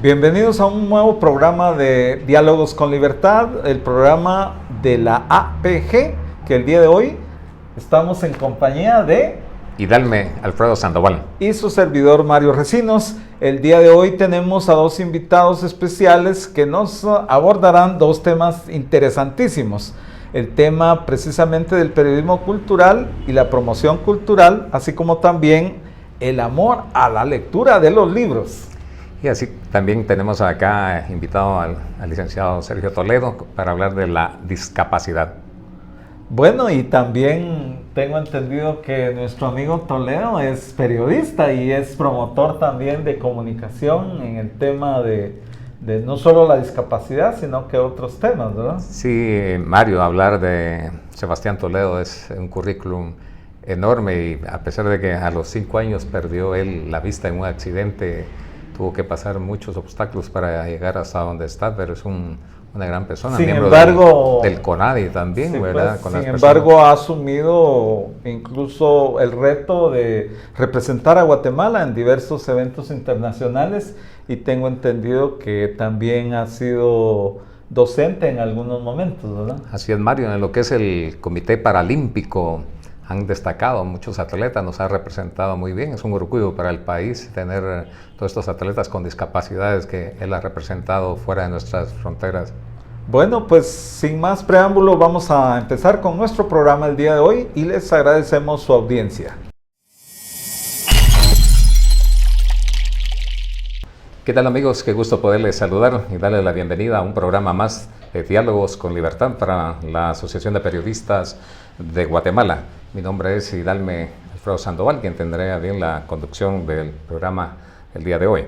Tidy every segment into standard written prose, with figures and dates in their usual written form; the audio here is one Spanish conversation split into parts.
Bienvenidos a un nuevo programa de Diálogos con Libertad, el programa de la APG, que el día de hoy estamos en compañía de Idalme Alfredo Sandoval y su servidor Mario Recinos. El día de hoy tenemos a dos invitados especiales que nos abordarán dos temas interesantísimos. El tema precisamente del periodismo cultural y la promoción cultural, así como también el amor a la lectura de los libros. Y así también tenemos acá invitado al licenciado Sergio Toledo para hablar de la discapacidad. Bueno, y también tengo entendido que nuestro amigo Toledo es periodista y es promotor también de comunicación en el tema de no solo la discapacidad, sino que otros temas, ¿verdad? Sí, Mario, hablar de Sebastián Toledo es un currículum enorme y a pesar de que a los 5 años perdió él la vista en un accidente, tuvo que pasar muchos obstáculos para llegar hasta donde está, pero es una gran persona, sin miembro embargo, del CONADI también, sí, ¿verdad? Pues, sin embargo, ha asumido incluso el reto de representar a Guatemala en diversos eventos internacionales y tengo entendido que también ha sido docente en algunos momentos, ¿verdad? Así es, Mario, en lo que es el Comité Paralímpico han destacado muchos atletas, nos ha representado muy bien, es un orgullo para el país tener todos estos atletas con discapacidades que él ha representado fuera de nuestras fronteras. Bueno, pues sin más preámbulo vamos a empezar con nuestro programa el día de hoy y les agradecemos su audiencia. ¿Qué tal, amigos? Qué gusto poderles saludar y darles la bienvenida a un programa más de Diálogos con Libertad para la Asociación de Periodistas de Guatemala. Mi nombre es Idalme Alfredo Sandoval, quien tendrá bien la conducción del programa el día de hoy.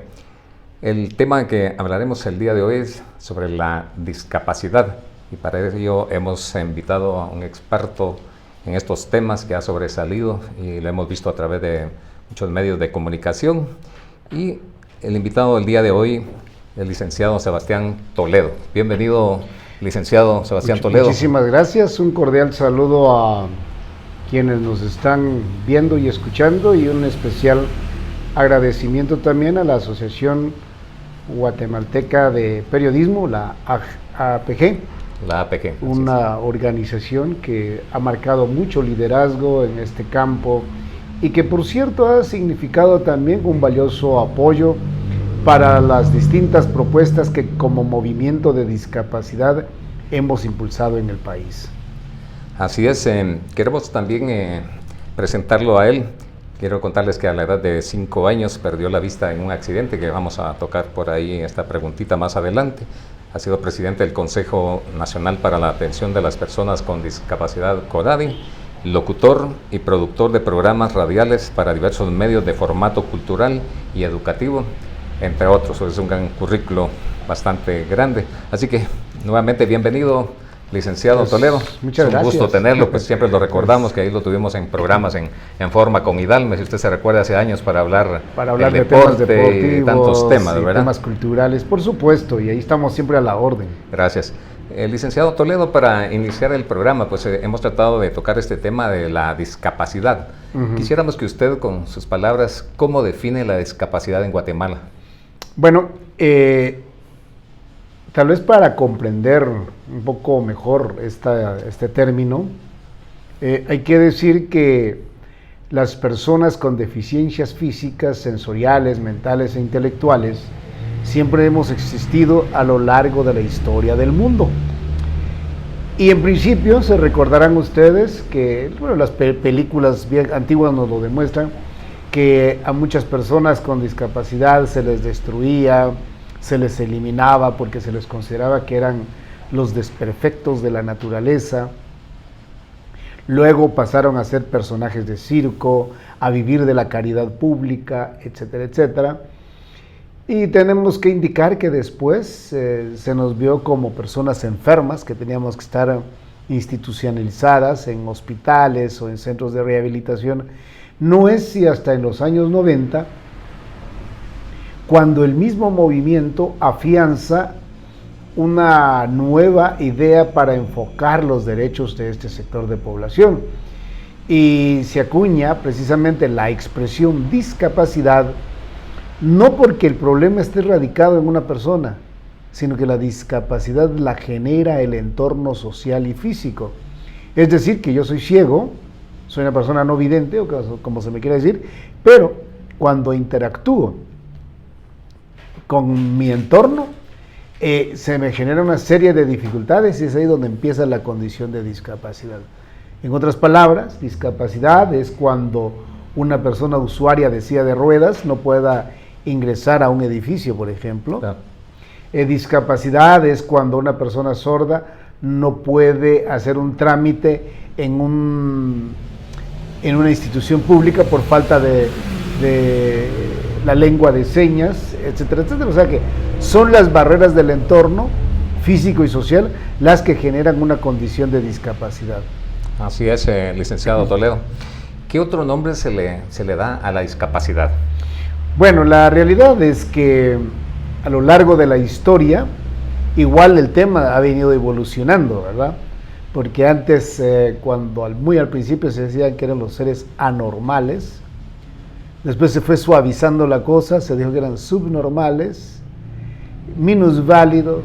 El tema que hablaremos el día de hoy es sobre la discapacidad y para ello hemos invitado a un experto en estos temas que ha sobresalido y lo hemos visto a través de muchos medios de comunicación. Y el invitado del día de hoy, el licenciado Sebastián Toledo. Bienvenido, licenciado Sebastián Toledo. Muchísimas gracias, un cordial saludo a quienes nos están viendo y escuchando y un especial agradecimiento también a la Asociación Guatemalteca de Periodismo, la APG. La APG. Una organización que ha marcado mucho liderazgo en este campo y que por cierto ha significado también un valioso apoyo para las distintas propuestas que como movimiento de discapacidad hemos impulsado en el país. Así es, queremos también presentarlo a él. Quiero contarles que a la edad de 5 años perdió la vista en un accidente que vamos a tocar por ahí esta preguntita más adelante. Ha sido presidente del Consejo Nacional para la Atención de las Personas con Discapacidad, CONADI, locutor y productor de programas radiales para diversos medios de formato cultural y educativo, entre otros. Es un gran currículo bastante grande. Así que, nuevamente, bienvenido, licenciado pues, Toledo. Muchas gracias. Es un gusto tenerlo, pues siempre lo recordamos, que ahí lo tuvimos en programas en forma con Idalme, si usted se recuerda, hace años para hablar de deporte, temas deportivos y tantos temas, ¿verdad? Temas culturales, por supuesto, y ahí estamos siempre a la orden. Gracias. Licenciado Toledo, para iniciar el programa, pues hemos tratado de tocar este tema de la discapacidad. Quisiéramos que usted, con sus palabras, ¿cómo define la discapacidad en Guatemala? Bueno, tal vez para comprender un poco mejor este término, hay que decir que las personas con deficiencias físicas, sensoriales, mentales e intelectuales siempre hemos existido a lo largo de la historia del mundo. Y en principio se recordarán ustedes que, bueno, las películas bien antiguas nos lo demuestran, que a muchas personas con discapacidad se les destruía, se les eliminaba porque se les consideraba que eran los desperfectos de la naturaleza. Luego pasaron a ser personajes de circo, a vivir de la caridad pública, etcétera, etcétera. Y tenemos que indicar que después se nos vio como personas enfermas, que teníamos que estar institucionalizadas en hospitales o en centros de rehabilitación. No es si hasta en los años 90, cuando el mismo movimiento afianza una nueva idea para enfocar los derechos de este sector de población. Y se acuña precisamente la expresión discapacidad no porque el problema esté radicado en una persona, sino que la discapacidad la genera el entorno social y físico. Es decir, que yo soy ciego, soy una persona no vidente, o como se me quiera decir, pero cuando interactúo con mi entorno, se me genera una serie de dificultades y es ahí donde empieza la condición de discapacidad. En otras palabras, discapacidad es cuando una persona usuaria de silla de ruedas no pueda ingresar a un edificio, por ejemplo. Claro. Discapacidad es cuando una persona sorda no puede hacer un trámite en una institución pública por falta de la lengua de señas, etcétera, etcétera. O sea que son las barreras del entorno físico y social las que generan una condición de discapacidad. Así es, licenciado Toledo. ¿Qué otro nombre se le da a la discapacidad? Bueno, la realidad es que a lo largo de la historia, igual el tema ha venido evolucionando, ¿verdad? Porque antes, cuando muy al principio se decía que eran los seres anormales, después se fue suavizando la cosa, se dijo que eran subnormales, minusválidos,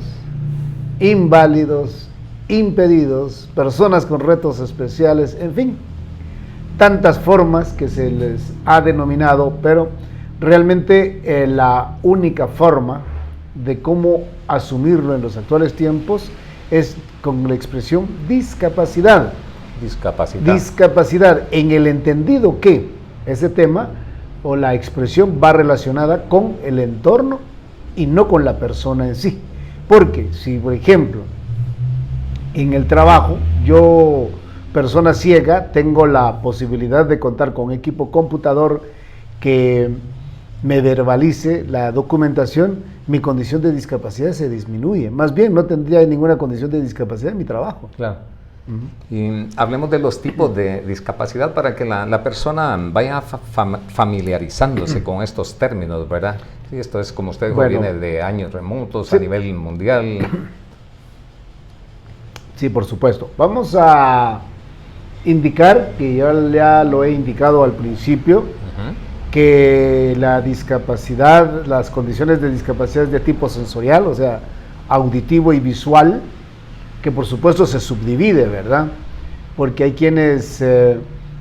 inválidos, impedidos, personas con retos especiales, en fin, tantas formas que se les ha denominado, pero realmente la única forma de cómo asumirlo en los actuales tiempos es con la expresión discapacidad. Discapacidad, en el entendido que ese tema o la expresión va relacionada con el entorno y no con la persona en sí. Porque si, por ejemplo, en el trabajo, yo, persona ciega, tengo la posibilidad de contar con equipo computador que me verbalice la documentación, mi condición de discapacidad se disminuye. Más bien, no tendría ninguna condición de discapacidad en mi trabajo. Claro. Y hablemos de los tipos de discapacidad para que la persona vaya familiarizándose con estos términos, ¿verdad? Sí, esto es, como usted dijo, viene de años remotos, sí, a nivel mundial. Sí, por supuesto. Vamos a indicar, que ya lo he indicado al principio, que la discapacidad, las condiciones de discapacidad de tipo sensorial, o sea, auditivo y visual, que por supuesto se subdivide, ¿verdad? Porque hay quienes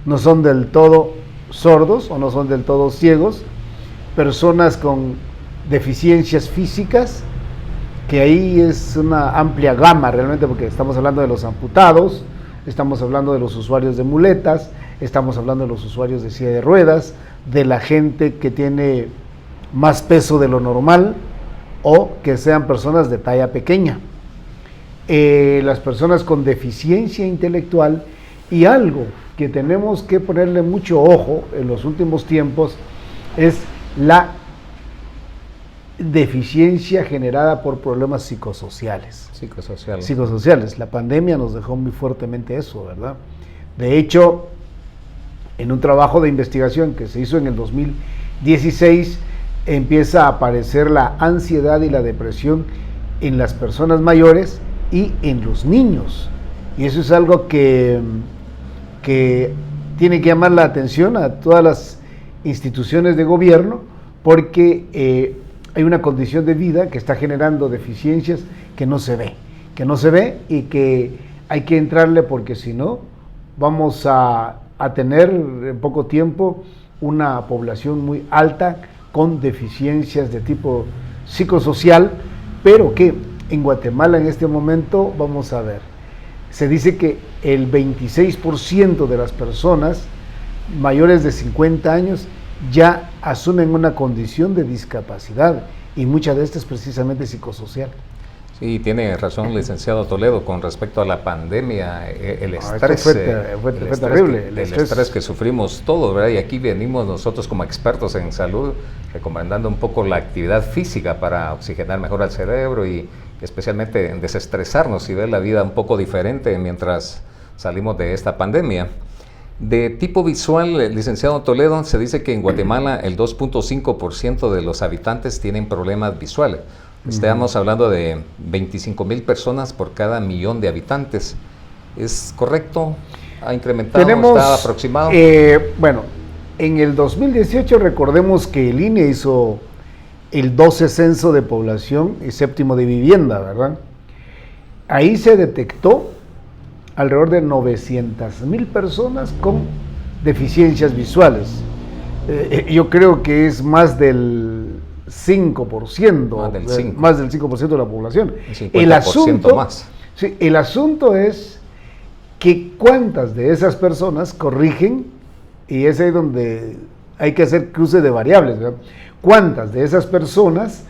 no son del todo sordos o no son del todo ciegos, personas con deficiencias físicas, que ahí es una amplia gama realmente, porque estamos hablando de los amputados, estamos hablando de los usuarios de muletas, estamos hablando de los usuarios de silla de ruedas, de la gente que tiene más peso de lo normal o que sean personas de talla pequeña. Las personas con deficiencia intelectual, y algo que tenemos que ponerle mucho ojo en los últimos tiempos es la deficiencia generada por problemas psicosociales. Psicosociales. La pandemia nos dejó muy fuertemente eso, ¿verdad? De hecho, en un trabajo de investigación que se hizo en el 2016, empieza a aparecer la ansiedad y la depresión en las personas mayores y en los niños. Y eso es algo que tiene que llamar la atención a todas las instituciones de gobierno, porque hay una condición de vida que está generando deficiencias que no se ve y que hay que entrarle, porque si no vamos a tener en poco tiempo una población muy alta con deficiencias de tipo psicosocial, pero que en Guatemala en este momento, vamos a ver, se dice que el 26% de las personas mayores de 50 años ya asumen una condición de discapacidad, y mucha de estas precisamente psicosocial. Sí, tiene razón, licenciado Toledo, con respecto a la pandemia, el estrés, fue terrible. El estrés que sufrimos todos, ¿verdad? Y aquí venimos nosotros como expertos en salud recomendando un poco la actividad física para oxigenar mejor al cerebro y especialmente desestresarnos y ver la vida un poco diferente mientras salimos de esta pandemia. De tipo visual, licenciado Toledo, se dice que en Guatemala el 2.5% de los habitantes tienen problemas visuales. Estamos hablando de 25,000 personas por cada millón de habitantes. ¿Es correcto? ¿Ha incrementado? ¿Está aproximado? Bueno, en el 2018 recordemos que el INE hizo el 12 censo de población y 7º de vivienda, ¿verdad? Ahí se detectó alrededor de 900,000 personas con deficiencias visuales. Yo creo que es más del 5%, más del 5% de la población. El asunto más. Sí, el asunto es que cuántas de esas personas corrigen, y es ahí donde hay que hacer cruce de variables, ¿verdad? Cuántas de esas personas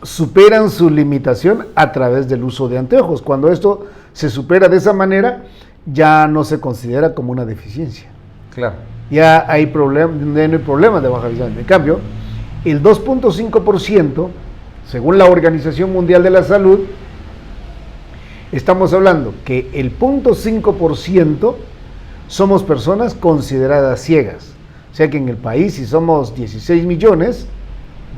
superan su limitación a través del uso de anteojos. Cuando esto se supera de esa manera, ya no se considera como una deficiencia. Claro. Ya hay no hay problemas de baja visión. En cambio, el 2.5%, según la Organización Mundial de la Salud, estamos hablando que el 0.5% somos personas consideradas ciegas. O sea que en el país, si somos 16 millones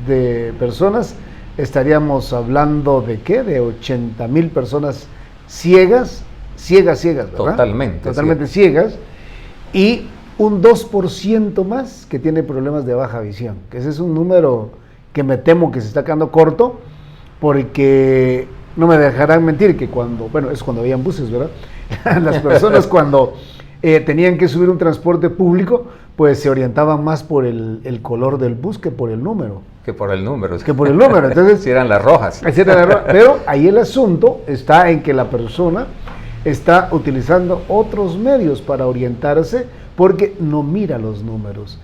de personas, estaríamos hablando de ¿qué? De 80,000 personas ciegas, ¿verdad? Totalmente ciegas, y un 2% más que tiene problemas de baja visión, que ese es un número que me temo que se está quedando corto, porque no me dejarán mentir que es cuando habían buses, ¿verdad? Las personas cuando tenían que subir un transporte público, pues se orientaban más por el color del bus que por el número. Entonces, si eran las rojas. Pero ahí el asunto está en que la persona está utilizando otros medios para orientarse porque no mira los números.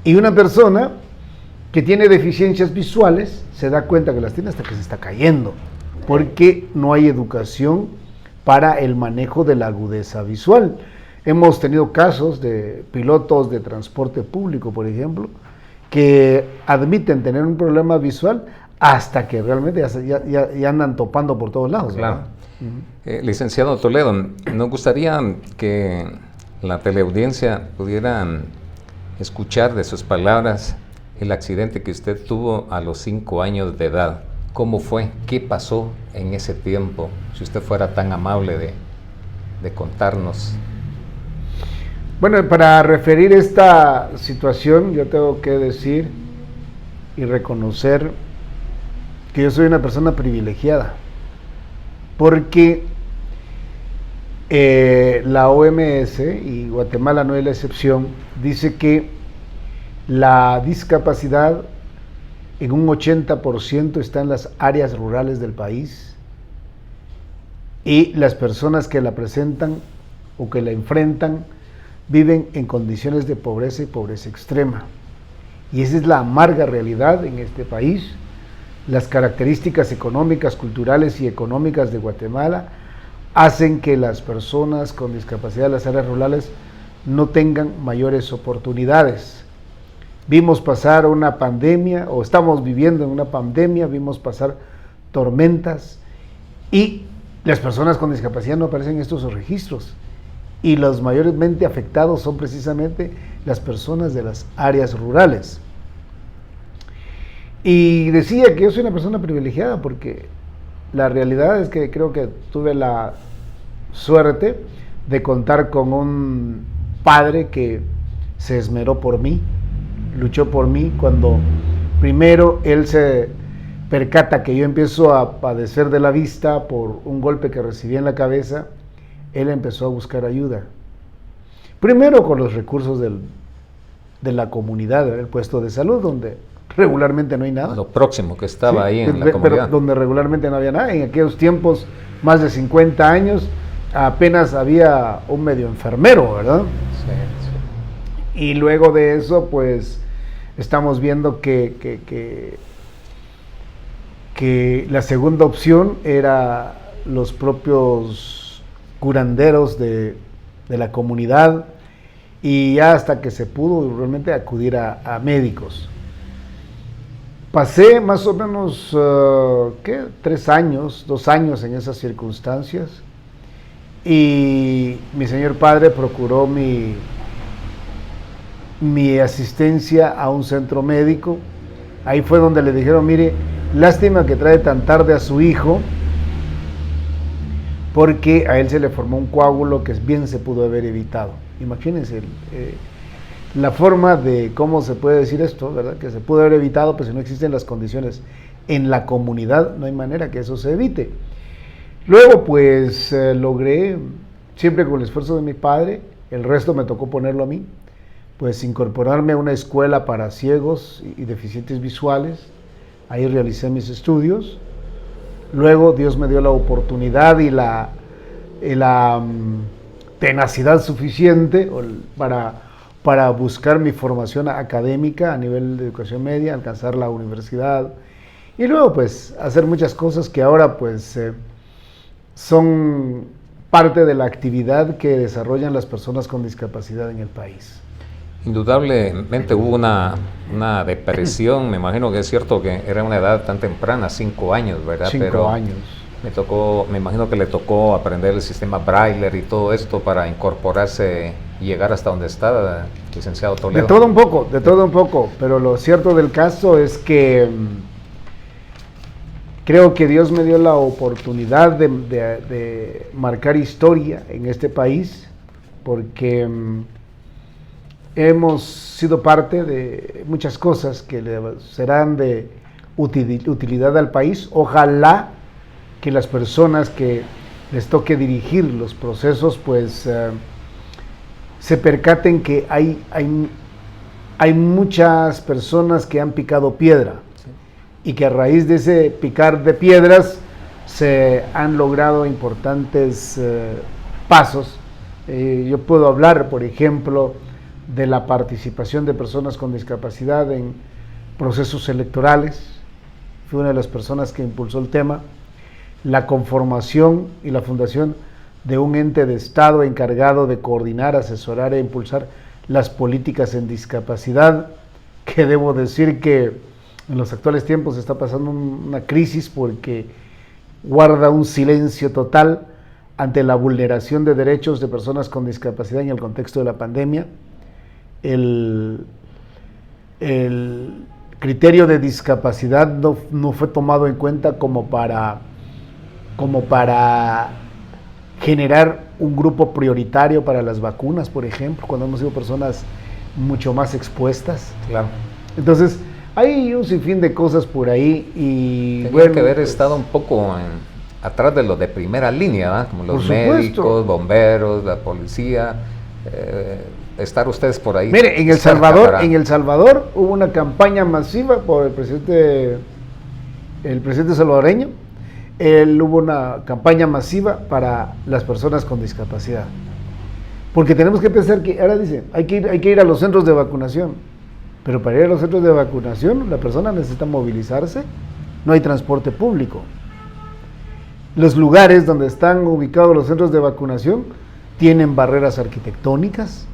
Y una persona que tiene deficiencias visuales se da cuenta que las tiene hasta que se está cayendo, porque no hay educación para el manejo de la agudeza visual. Hemos tenido casos de pilotos de transporte público, por ejemplo, que admiten tener un problema visual hasta que realmente ya andan topando por todos lados. Claro. Licenciado Toledo, nos gustaría que la teleaudiencia pudiera escuchar de sus palabras el accidente que usted tuvo a los 5 años de edad. ¿Cómo fue? ¿Qué pasó en ese tiempo? Si usted fuera tan amable de contarnos. Bueno, para referir esta situación, yo tengo que decir y reconocer que yo soy una persona privilegiada, porque la OMS, y Guatemala no es la excepción, dice que la discapacidad en un 80% está en las áreas rurales del país, y las personas que la presentan o que la enfrentan viven en condiciones de pobreza y pobreza extrema. Y esa es la amarga realidad en este país. Las características económicas, culturales y económicas de Guatemala hacen que las personas con discapacidad de las áreas rurales no tengan mayores oportunidades. Vimos pasar una pandemia, o estamos viviendo en una pandemia, vimos pasar tormentas, y las personas con discapacidad no aparecen en estos registros. Y los mayormente afectados son precisamente las personas de las áreas rurales. Y decía que yo soy una persona privilegiada porque la realidad es que creo que tuve la suerte de contar con un padre que se esmeró por mí, luchó por mí. Cuando primero él se percata que yo empiezo a padecer de la vista por un golpe que recibí en la cabeza, él empezó a buscar ayuda. Primero con los recursos de la comunidad, el puesto de salud, donde regularmente no hay nada. Lo próximo que estaba ahí en la comunidad. Donde regularmente no había nada. En aquellos tiempos, más de 50 años, apenas había un medio enfermero, ¿verdad? Sí. Y luego de eso, pues, estamos viendo que la segunda opción era los propios curanderos de la comunidad, y ya hasta que se pudo realmente acudir a médicos. Pasé más o menos 2 años en esas circunstancias, y mi señor padre procuró mi asistencia a un centro médico. Ahí fue donde le dijeron: mire, lástima que trae tan tarde a su hijo, porque a él se le formó un coágulo que bien se pudo haber evitado. Imagínense la forma de cómo se puede decir esto, ¿verdad? Que se pudo haber evitado, pues si no existen las condiciones en la comunidad, no hay manera que eso se evite. Luego, pues logré, siempre con el esfuerzo de mi padre, el resto me tocó ponerlo a mí, pues incorporarme a una escuela para ciegos y deficientes visuales. Ahí realicé mis estudios. Luego Dios me dio la oportunidad y la tenacidad suficiente para buscar mi formación académica a nivel de educación media, alcanzar la universidad y luego pues hacer muchas cosas que ahora pues son parte de la actividad que desarrollan las personas con discapacidad en el país. Indudablemente hubo una depresión, me imagino que es cierto que era una edad tan temprana, 5 años, ¿verdad? 5 años. Me imagino que le tocó aprender el sistema Braille y todo esto para incorporarse y llegar hasta donde está, licenciado Toledo. De todo un poco, pero lo cierto del caso es que creo que Dios me dio la oportunidad de marcar historia en este país, porque hemos sido parte de muchas cosas que serán de utilidad al país. Ojalá que las personas que les toque dirigir los procesos, pues se percaten que hay muchas personas que han picado piedra, sí, y que a raíz de ese picar de piedras se han logrado importantes pasos. Yo puedo hablar, por ejemplo, de la participación de personas con discapacidad en procesos electorales. Fui una de las personas que impulsó el tema. La conformación y la fundación de un ente de Estado encargado de coordinar, asesorar e impulsar las políticas en discapacidad, que debo decir que en los actuales tiempos está pasando una crisis porque guarda un silencio total ante la vulneración de derechos de personas con discapacidad en el contexto de la pandemia. El criterio de discapacidad no fue tomado en cuenta como para generar un grupo prioritario para las vacunas, por ejemplo, cuando hemos sido personas mucho más expuestas. Claro. Entonces, hay un sinfín de cosas por ahí y tenía que haber estado un poco atrás de los de primera línea, ¿verdad? Como los médicos, bomberos, la policía, estar ustedes por ahí. Mire, en El Salvador hubo una campaña masiva por el presidente salvadoreño. Hubo una campaña masiva para las personas con discapacidad, porque tenemos que pensar que ahora dicen hay que ir a los centros de vacunación, pero para ir a los centros de vacunación la persona necesita movilizarse, no hay transporte público, los lugares donde están ubicados los centros de vacunación tienen barreras arquitectónicas.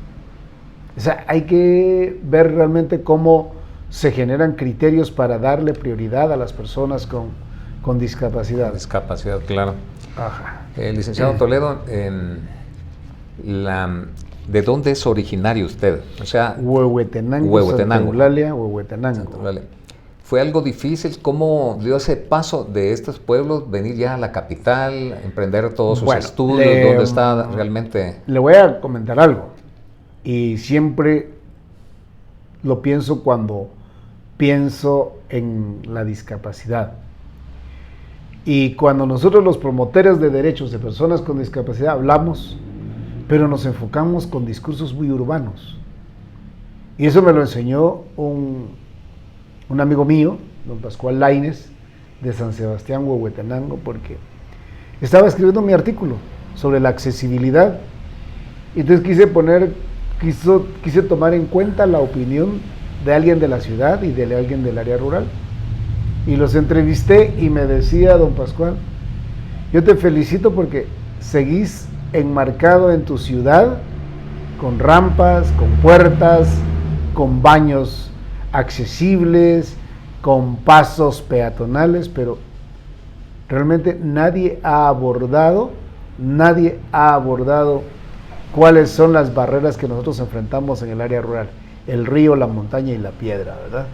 O sea, hay que ver realmente cómo se generan criterios para darle prioridad a las personas con discapacidad. Discapacidad, claro. Ajá. Licenciado Toledo, ¿de dónde es originario usted? O sea, Huehuetenango. Santa Eulalia, Huehuetenango. Santa Eulalia. ¿Fue algo difícil? ¿Cómo dio ese paso de estos pueblos, venir ya a la capital, emprender todos sus estudios? ¿Dónde está realmente? Le voy a comentar algo, y siempre lo pienso cuando pienso en la discapacidad. Y cuando nosotros los promotores de derechos de personas con discapacidad hablamos, pero nos enfocamos con discursos muy urbanos. Y eso me lo enseñó un amigo mío, don Pascual Lainez, de San Sebastián, Huehuetenango, porque estaba escribiendo mi artículo sobre la accesibilidad. Y entonces quise tomar en cuenta la opinión de alguien de la ciudad y de alguien del área rural. Y los entrevisté y me decía don Pascual, yo te felicito porque seguís enmarcado en tu ciudad con rampas, con puertas, con baños accesibles, con pasos peatonales, pero realmente nadie ha abordado cuáles son las barreras que nosotros enfrentamos en el área rural, el río, la montaña y la piedra, ¿verdad?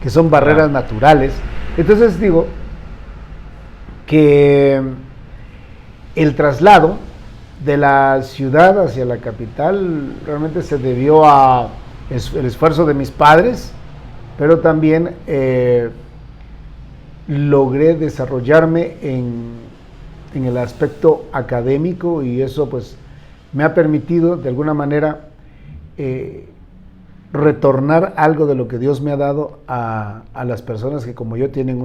Que son barreras naturales. Entonces digo que el traslado de la ciudad hacia la capital realmente se debió a el esfuerzo de mis padres, pero también logré desarrollarme en el aspecto académico, y eso pues me ha permitido de alguna manera retornar algo de lo que Dios me ha dado a las personas que como yo tienen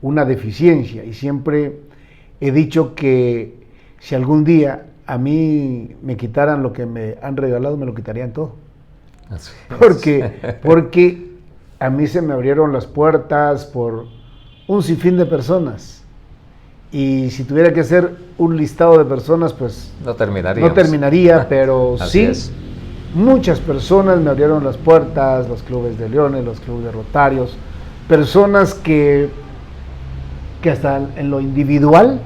una deficiencia. Y siempre he dicho que si algún día a mí me quitaran lo que me han regalado, me lo quitarían todo. Así es. Porque a mí se me abrieron las puertas por un sinfín de personas. Y si tuviera que hacer un listado de personas, pues no terminaría, pero sí, es. Muchas personas me abrieron las puertas, los clubes de leones, los clubes de rotarios, personas que hasta en lo individual,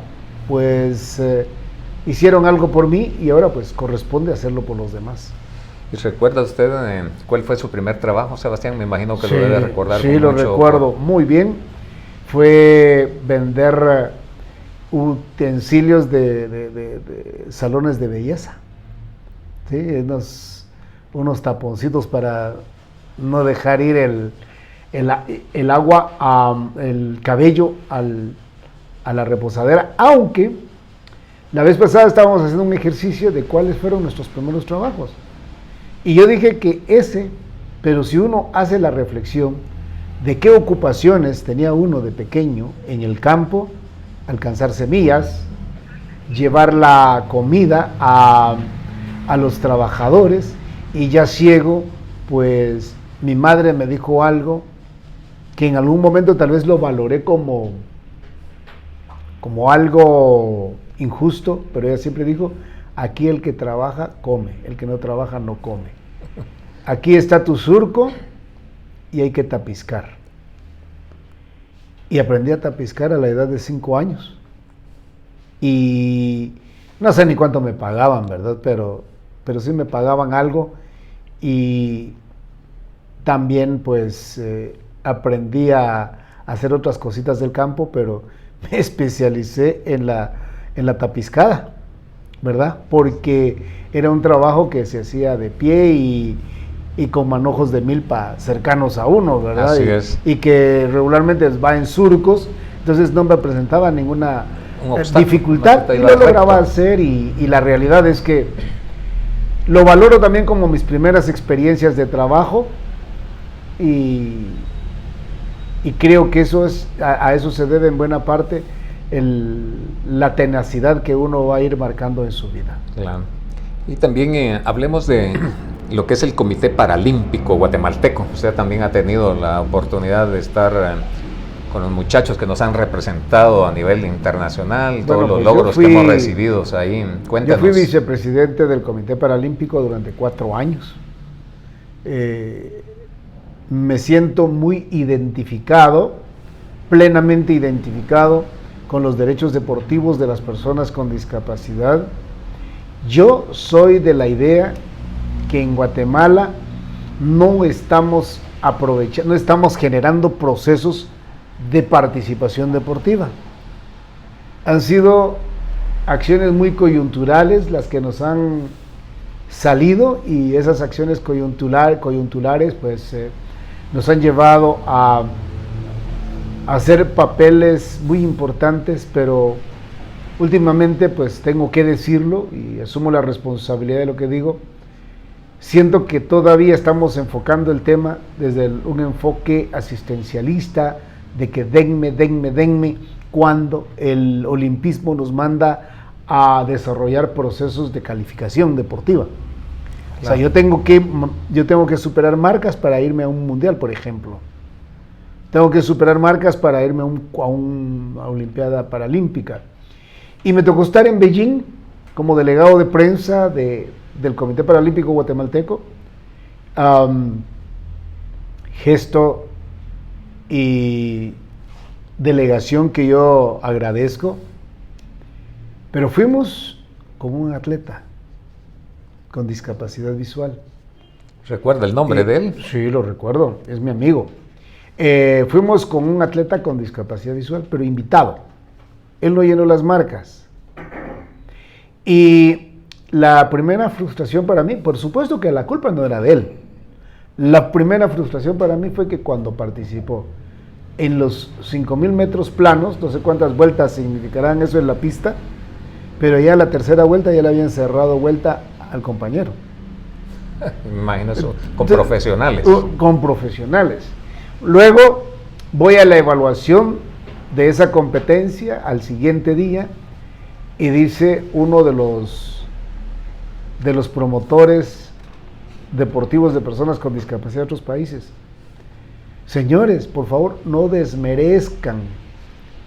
pues hicieron algo por mí, y ahora pues corresponde hacerlo por los demás. ¿Y recuerda usted cuál fue su primer trabajo, Sebastián? Me imagino que Sí, lo debe recordar. Sí, lo recuerdo muy bien. Fue vender utensilios de salones de belleza. Sí, unos taponcitos para no dejar ir el agua, el cabello a la reposadera, aunque la vez pasada estábamos haciendo un ejercicio de cuáles fueron nuestros primeros trabajos. Y yo dije que pero si uno hace la reflexión de qué ocupaciones tenía uno de pequeño en el campo, alcanzar semillas, llevar la comida a los trabajadores, y ya ciego, pues mi madre me dijo algo que en algún momento tal vez lo valoré como algo injusto, pero ella siempre dijo: aquí el que trabaja come, el que no trabaja no come. Aquí está tu surco y hay que tapizcar. Y aprendí a tapizcar a la edad de 5 años. Y no sé ni cuánto me pagaban, ¿verdad? Pero sí me pagaban algo, y también pues aprendí a hacer otras cositas del campo, pero me especialicé en la tapizcada, ¿verdad? Porque era un trabajo que se hacía de pie y con manojos de milpa cercanos a uno, ¿verdad? Así es. Y que regularmente va en surcos, entonces no me presentaba ninguna dificultad, y lo lograba hacer, y la realidad es que lo valoro también como mis primeras experiencias de trabajo, y creo que a eso se debe en buena parte la tenacidad que uno va a ir marcando en su vida. Claro. Y también hablemos de lo que es el Comité Paralímpico Guatemalteco. Usted también ha tenido la oportunidad de estar con los muchachos que nos han representado a nivel internacional, todos los logros que hemos recibido ahí. Cuéntanos. Yo fui vicepresidente del Comité Paralímpico durante 4 años. Me siento muy identificado, plenamente identificado con los derechos deportivos de las personas con discapacidad. Yo soy de la idea que en Guatemala no estamos generando procesos de participación deportiva. Han sido acciones muy coyunturales las que nos han salido, y esas acciones coyunturales pues nos han llevado a hacer papeles muy importantes, pero últimamente pues tengo que decirlo y asumo la responsabilidad de lo que digo. Siento que todavía estamos enfocando el tema desde un enfoque asistencialista, de que denme, cuando el olimpismo nos manda a desarrollar procesos de calificación deportiva. Claro. O sea, yo tengo que superar marcas para irme a un mundial, por ejemplo. Tengo que superar marcas para irme a una Olimpiada Paralímpica. Y me tocó estar en Beijing como delegado de prensa del Comité Paralímpico Guatemalteco. Gesto y delegación que yo agradezco, pero fuimos con un atleta con discapacidad visual. ¿Recuerda el nombre de él? Sí, lo recuerdo, es mi amigo. Fuimos con un atleta con discapacidad visual, pero invitado. Él no llenó las marcas. Y la primera frustración para mí, por supuesto que la culpa no era de él, La primera frustración para mí fue que cuando participó en los 5,000 metros planos, no sé cuántas vueltas significarán eso en la pista, pero ya la tercera vuelta ya le habían cerrado vuelta al compañero. Imagino eso, con profesionales. Con profesionales. Luego voy a la evaluación de esa competencia al siguiente día y dice uno de los promotores deportivos de personas con discapacidad de otros países: señores, por favor, no desmerezcan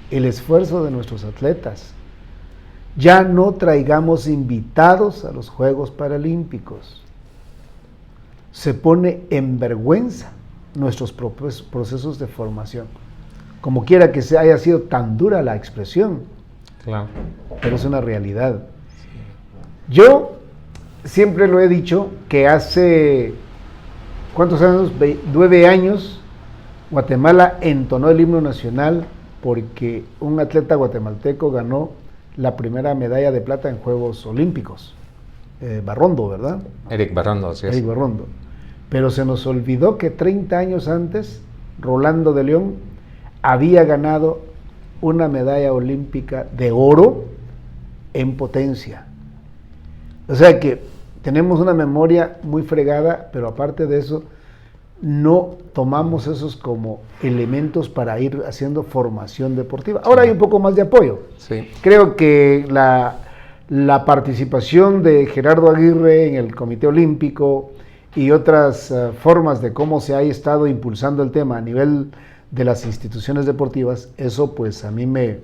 el esfuerzo de nuestros atletas. Ya no traigamos invitados a los Juegos Paralímpicos. Se pone en vergüenza nuestros propios procesos de formación. Como quiera que haya sido tan dura la expresión, Claro. pero es una realidad. Yo siempre lo he dicho que hace, ¿cuántos años? 9 años, Guatemala entonó el himno nacional porque un atleta guatemalteco ganó la primera medalla de plata en Juegos Olímpicos. Barrondo, ¿verdad? Eric Barrondo, así es. Eric Barrondo. Pero se nos olvidó que 30 años antes, Rolando de León había ganado una medalla olímpica de oro en potencia. O sea que tenemos una memoria muy fregada, pero aparte de eso, no tomamos esos como elementos para ir haciendo formación deportiva. Ahora hay un poco más de apoyo. Sí. Creo que la participación de Gerardo Aguirre en el Comité Olímpico y otras formas de cómo se ha estado impulsando el tema a nivel de las instituciones deportivas, eso pues a mí me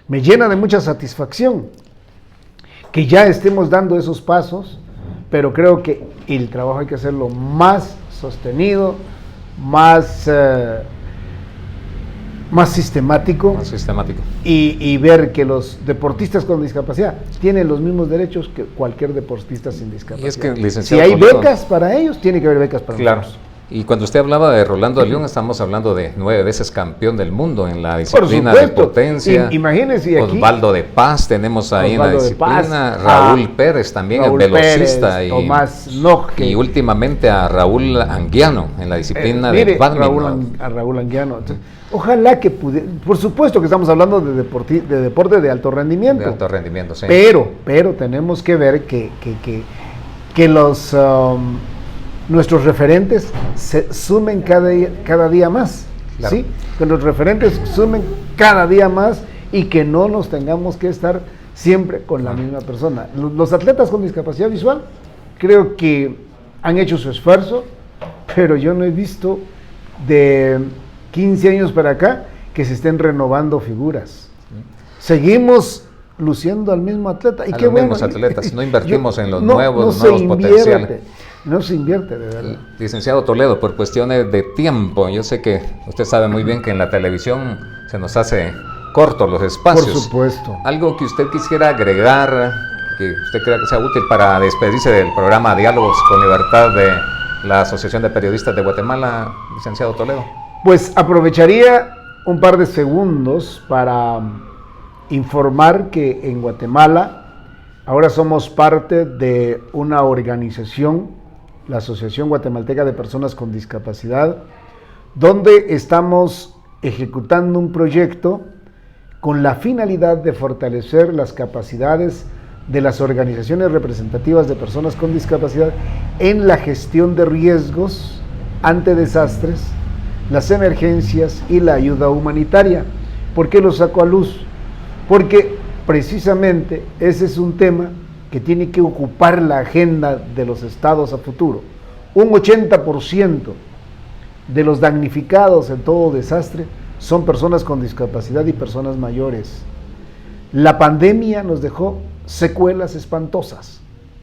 llena de mucha satisfacción que ya estemos dando esos pasos, pero creo que el trabajo hay que hacerlo más sostenido, más sistemático, y ver que los deportistas con discapacidad tienen los mismos derechos que cualquier deportista sin discapacidad. Y es que, si hay becas para ellos, tiene que haber becas para nosotros. Y cuando usted hablaba de Rolando de León, estamos hablando de 9 veces campeón del mundo en la disciplina de potencia. Imagínense aquí, Osvaldo de Paz tenemos ahí Osvaldo en la disciplina, Raúl Pérez también, Raúl el velocista, Pérez, Tomás Noje, y últimamente a Raúl Anguiano en la disciplina de badminton. Raúl Anguiano. Entonces, ojalá que pudiera, por supuesto que estamos hablando de deporte de alto rendimiento. De alto rendimiento, sí. Pero tenemos que ver que los nuestros referentes se sumen cada día más, claro. ¿sí? Que los referentes sumen cada día más y que no nos tengamos que estar siempre con la misma persona. Los atletas con discapacidad visual creo que han hecho su esfuerzo, pero yo no he visto de 15 años para acá que se estén renovando figuras. Seguimos luciendo al mismo atleta. Y a qué los bueno. mismos atletas, no invertimos en los nuevos potenciales. No se invierte, de verdad. Licenciado Toledo, por cuestiones de tiempo, yo sé que usted sabe muy bien que en la televisión se nos hace cortos los espacios. Por supuesto. Algo que usted quisiera agregar, que usted crea que sea útil para despedirse del programa Diálogos con Libertad de la Asociación de Periodistas de Guatemala, licenciado Toledo. Pues aprovecharía un par de segundos para informar que en Guatemala ahora somos parte de una organización, la Asociación Guatemalteca de Personas con Discapacidad, donde estamos ejecutando un proyecto con la finalidad de fortalecer las capacidades de las organizaciones representativas de personas con discapacidad en la gestión de riesgos ante desastres, las emergencias y la ayuda humanitaria. ¿Por qué lo saco a luz? Porque precisamente ese es un tema que tiene que ocupar la agenda de los estados a futuro. Un 80% de los damnificados en todo desastre son personas con discapacidad y personas mayores. La pandemia nos dejó secuelas espantosas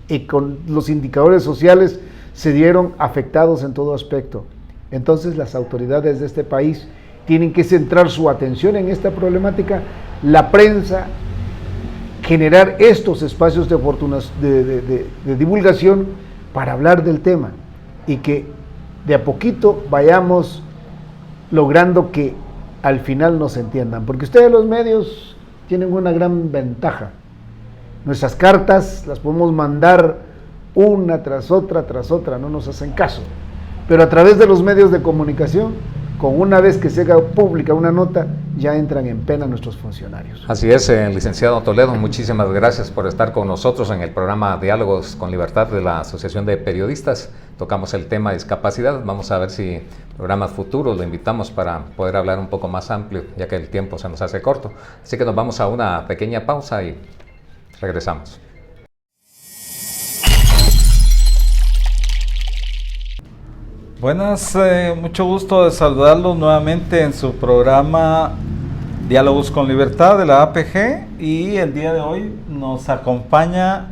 y con los indicadores sociales se dieron afectados en todo aspecto. Entonces las autoridades de este país tienen que centrar su atención en esta problemática, la prensa, generar estos espacios de divulgación para hablar del tema y que de a poquito vayamos logrando que al final nos entiendan, porque ustedes los medios tienen una gran ventaja. Nuestras cartas las podemos mandar una tras otra, no nos hacen caso, pero a través de los medios de comunicación, con una vez que se haga pública una nota, ya entran en pena nuestros funcionarios. Así es, licenciado Toledo, muchísimas gracias por estar con nosotros en el programa Diálogos con Libertad de la Asociación de Periodistas. Tocamos el tema de discapacidad, vamos a ver si en programas futuros lo invitamos para poder hablar un poco más amplio, ya que el tiempo se nos hace corto. Así que nos vamos a una pequeña pausa y regresamos. Buenas, mucho gusto de saludarlos nuevamente en su programa Diálogos con Libertad de la APG, y el día de hoy nos acompaña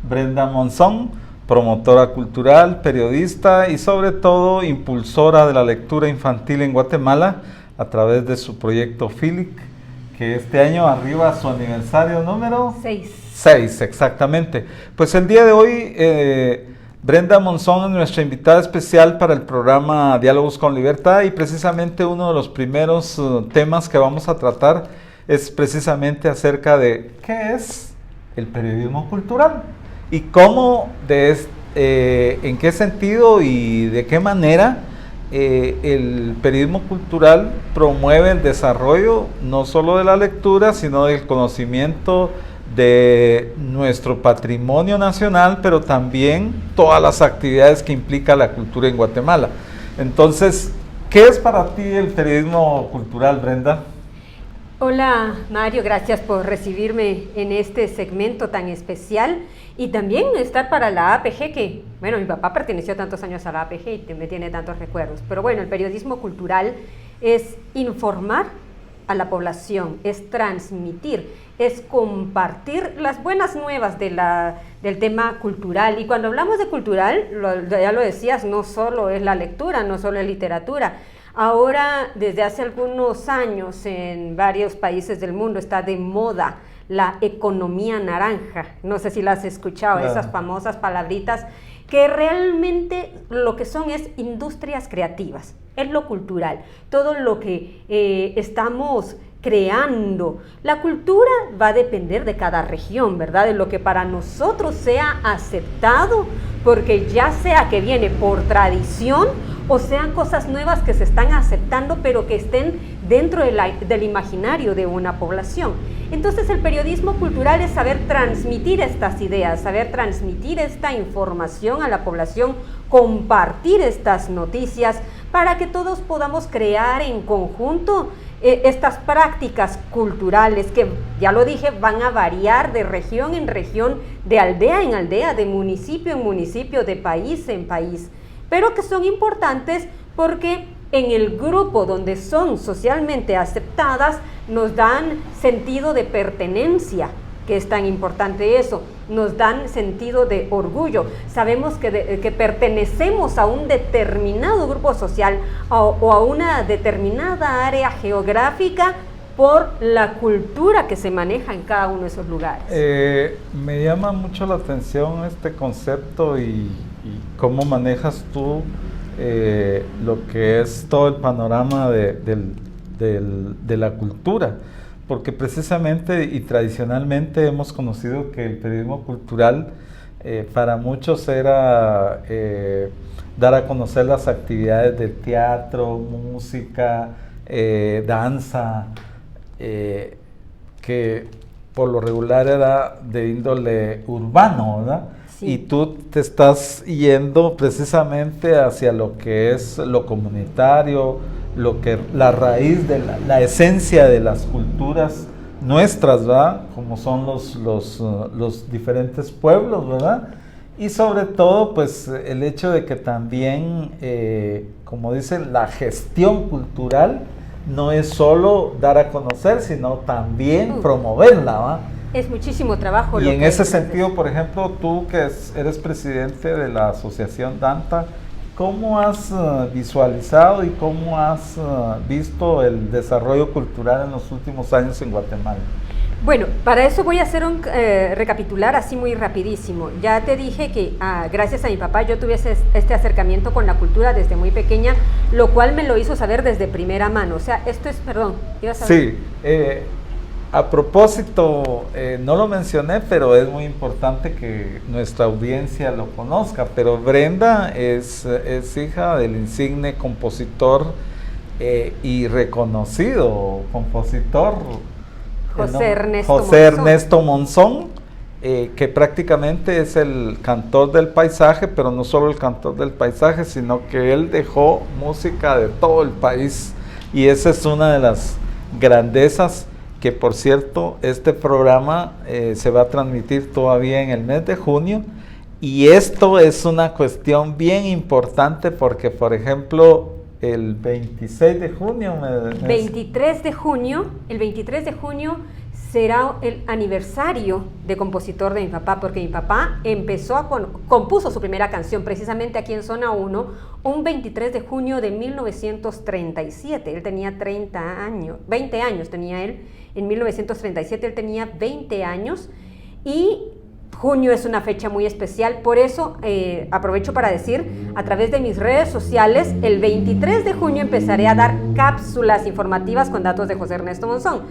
Brenda Monzón, promotora cultural, periodista y sobre todo impulsora de la lectura infantil en Guatemala a través de su proyecto FILIC, que este año arriba a su aniversario número 6, exactamente. Pues el día de hoy Brenda Monzón es nuestra invitada especial para el programa Diálogos con Libertad, y precisamente uno de los primeros temas que vamos a tratar es precisamente acerca de qué es el periodismo cultural y cómo, en qué sentido y de qué manera el periodismo cultural promueve el desarrollo no solo de la lectura, sino del conocimiento de nuestro patrimonio nacional, pero también todas las actividades que implica la cultura en Guatemala. Entonces, ¿qué es para ti el periodismo cultural, Brenda? Hola Mario, gracias por recibirme en este segmento tan especial y también estar para la APG, que bueno, mi papá perteneció tantos años a la APG y me tiene tantos recuerdos, pero bueno, el periodismo cultural es informar a la población, es transmitir, es compartir las buenas nuevas del tema cultural. Y cuando hablamos de cultural, ya lo decías, no solo es la lectura, no solo es literatura. Ahora, desde hace algunos años, en varios países del mundo está de moda la economía naranja. No sé si las has escuchado, claro. Esas famosas palabritas que realmente lo que son es industrias creativas, es lo cultural, todo lo que estamos creando. La cultura va a depender de cada región, ¿verdad? De lo que para nosotros sea aceptado, porque ya sea que viene por tradición o sean cosas nuevas que se están aceptando, pero que estén dentro del imaginario de una población. Entonces el periodismo cultural es saber transmitir estas ideas, saber transmitir esta información a la población, compartir estas noticias para que todos podamos crear en conjunto estas prácticas culturales que, ya lo dije, van a variar de región en región, de aldea en aldea, de municipio en municipio, de país en país, pero que son importantes porque en el grupo donde son socialmente aceptadas nos dan sentido de pertenencia, que es tan importante eso, nos dan sentido de orgullo, sabemos que pertenecemos a un determinado grupo social o a una determinada área geográfica por la cultura que se maneja en cada uno de esos lugares. Me llama mucho la atención este concepto y cómo manejas tú lo que es todo el panorama de la cultura, porque precisamente y tradicionalmente hemos conocido que el periodismo cultural para muchos era dar a conocer las actividades de teatro, música, danza, que por lo regular era de índole urbano, ¿verdad? Sí. Y tú te estás yendo precisamente hacia lo que es lo comunitario, la raíz de la esencia de las culturas nuestras, ¿verdad? Como son los diferentes pueblos, ¿verdad? Y sobre todo, pues, el hecho de que también, como dicen, la gestión cultural no es solo dar a conocer, sino también promoverla, ¿verdad? Es muchísimo trabajo. Y en ese sentido, por ejemplo, tú que eres presidente de la Asociación DANTA, ¿cómo has visualizado y cómo has visto el desarrollo cultural en los últimos años en Guatemala? Bueno, para eso voy a hacer un recapitular así muy rapidísimo. Ya te dije que gracias a mi papá yo tuve este acercamiento con la cultura desde muy pequeña, lo cual me lo hizo saber desde primera mano. O sea, esto es, perdón, ¿ibas a ver? Sí, A propósito, no lo mencioné, pero es muy importante que nuestra audiencia lo conozca, pero Brenda es hija del insigne compositor y reconocido compositor José Ernesto Monzón, que prácticamente es el cantor del paisaje, pero no solo el cantor del paisaje, sino que él dejó música de todo el país, y esa es una de las grandezas. Que por cierto, este programa se va a transmitir todavía en el mes de junio, y esto es una cuestión bien importante porque, por ejemplo, el 26 de junio... el 23 de junio será el aniversario de compositor de mi papá, porque mi papá compuso su primera canción precisamente aquí en Zona 1, un 23 de junio de 1937. Él tenía 20 años tenía él. En 1937 él tenía 20 años, y junio es una fecha muy especial. Por eso aprovecho para decir, a través de mis redes sociales, el 23 de junio empezaré a dar cápsulas informativas con datos de José Ernesto Monzón.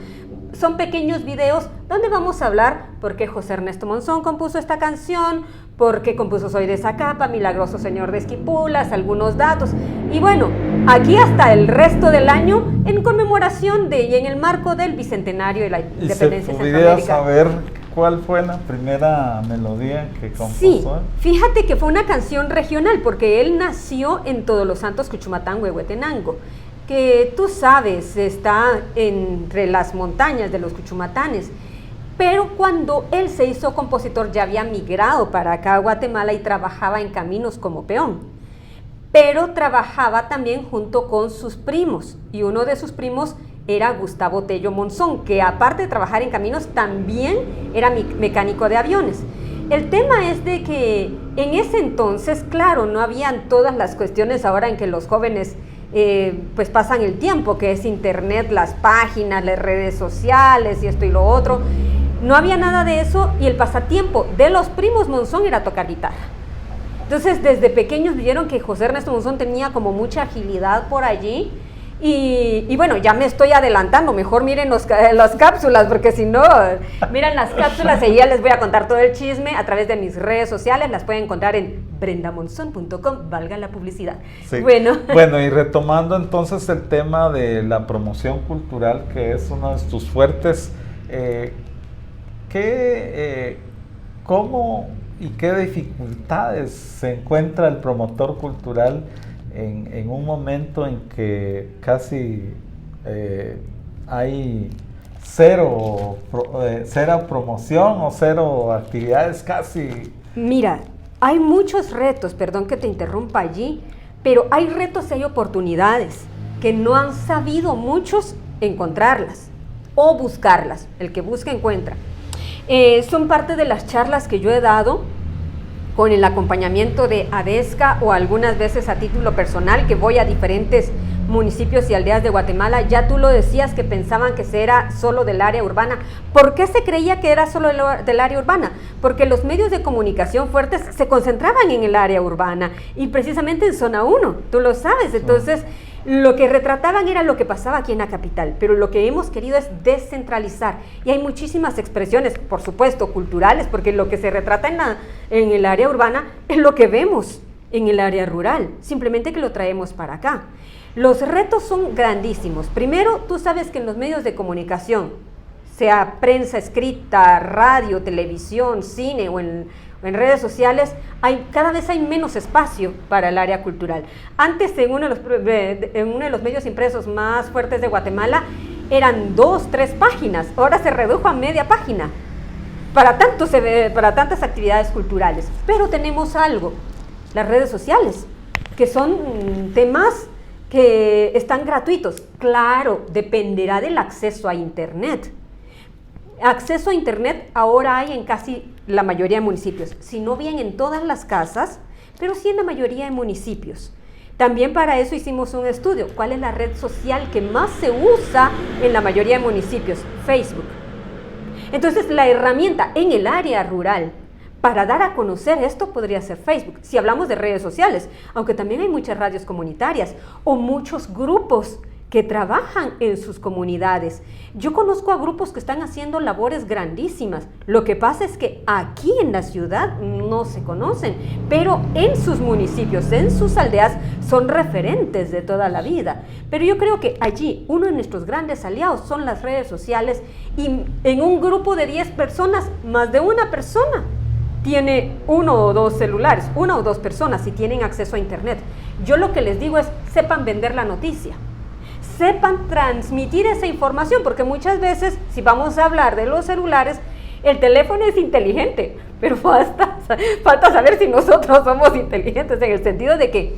Son pequeños videos donde vamos a hablar por qué José Ernesto Monzón compuso esta canción, por qué compuso Soy de Zacapa, Milagroso Señor de Esquipulas, algunos datos. Y bueno, aquí hasta el resto del año en conmemoración y en el marco del bicentenario de la independencia de Centroamérica. ¿Podría saber cuál fue la primera melodía que compuso? Sí, fíjate que fue una canción regional, porque él nació en Todos los Santos, Cuchumatán, Huehuetenango, que tú sabes, está entre las montañas de los Cuchumatanes. Pero cuando él se hizo compositor ya había migrado para acá a Guatemala y trabajaba en caminos como peón. Pero trabajaba también junto con sus primos, y uno de sus primos era Gustavo Tello Monzón, que aparte de trabajar en caminos también era mecánico de aviones. El tema es de que en ese entonces, claro, no habían todas las cuestiones ahora en que los jóvenes pues pasan el tiempo, que es internet, las páginas, las redes sociales y esto y lo otro. No había nada de eso, y el pasatiempo de los primos Monzón era tocar guitarra. Entonces, desde pequeños vieron que José Ernesto Monzón tenía como mucha agilidad por allí. Y bueno, ya me estoy adelantando, mejor miren las cápsulas, porque si no, miren las cápsulas y ya les voy a contar todo el chisme a través de mis redes sociales. Las pueden encontrar en brendamonzon.com, valga la publicidad. Sí. Bueno, y retomando entonces el tema de la promoción cultural, que es uno de tus fuertes, ¿cómo y qué dificultades se encuentra el promotor cultural en un momento en que casi hay cero promoción o cero actividades casi? Mira, hay muchos retos, perdón que te interrumpa allí, pero hay retos y hay oportunidades que no han sabido muchos encontrarlas o buscarlas. El que busca encuentra. Son parte de las charlas que yo he dado con el acompañamiento de ADESCA, o algunas veces a título personal, que voy a diferentes municipios y aldeas de Guatemala. Ya tú lo decías, que pensaban que era solo del área urbana. ¿Por qué se creía que era solo del área urbana? Porque los medios de comunicación fuertes se concentraban en el área urbana, y precisamente en Zona 1, tú lo sabes. Entonces, lo que retrataban era lo que pasaba aquí en la capital, pero lo que hemos querido es descentralizar, y hay muchísimas expresiones, por supuesto, culturales, porque lo que se retrata en el área urbana es lo que vemos en el área rural, simplemente que lo traemos para acá. Los retos son grandísimos. Primero, tú sabes que en los medios de comunicación, sea prensa escrita, radio, televisión, cine o en redes sociales, cada vez hay menos espacio para el área cultural. Antes, en uno de los medios impresos más fuertes de Guatemala, eran 2, 3 páginas, ahora se redujo a media página para tantas actividades culturales. Pero tenemos algo, las redes sociales, que son temas que están gratuitos. Claro, dependerá del acceso a internet. Acceso a internet ahora hay en casi la mayoría de municipios, si no bien en todas las casas, pero sí en la mayoría de municipios. También para eso hicimos un estudio. ¿Cuál es la red social que más se usa en la mayoría de municipios? Facebook. Entonces, la herramienta en el área rural para dar a conocer esto podría ser Facebook, si hablamos de redes sociales, aunque también hay muchas radios comunitarias o muchos grupos que trabajan en sus comunidades. Yo conozco a grupos que están haciendo labores grandísimas. Lo que pasa es que aquí en la ciudad no se conocen, pero en sus municipios, en sus aldeas, son referentes de toda la vida. Pero yo creo que allí uno de nuestros grandes aliados son las redes sociales, y en un grupo de 10 personas, más de una persona tiene 1 o 2 celulares, 1 o 2 personas y tienen acceso a internet. Yo lo que les digo es, sepan vender la noticia, sepan transmitir esa información, porque muchas veces, si vamos a hablar de los celulares, el teléfono es inteligente, pero falta saber si nosotros somos inteligentes, en el sentido de que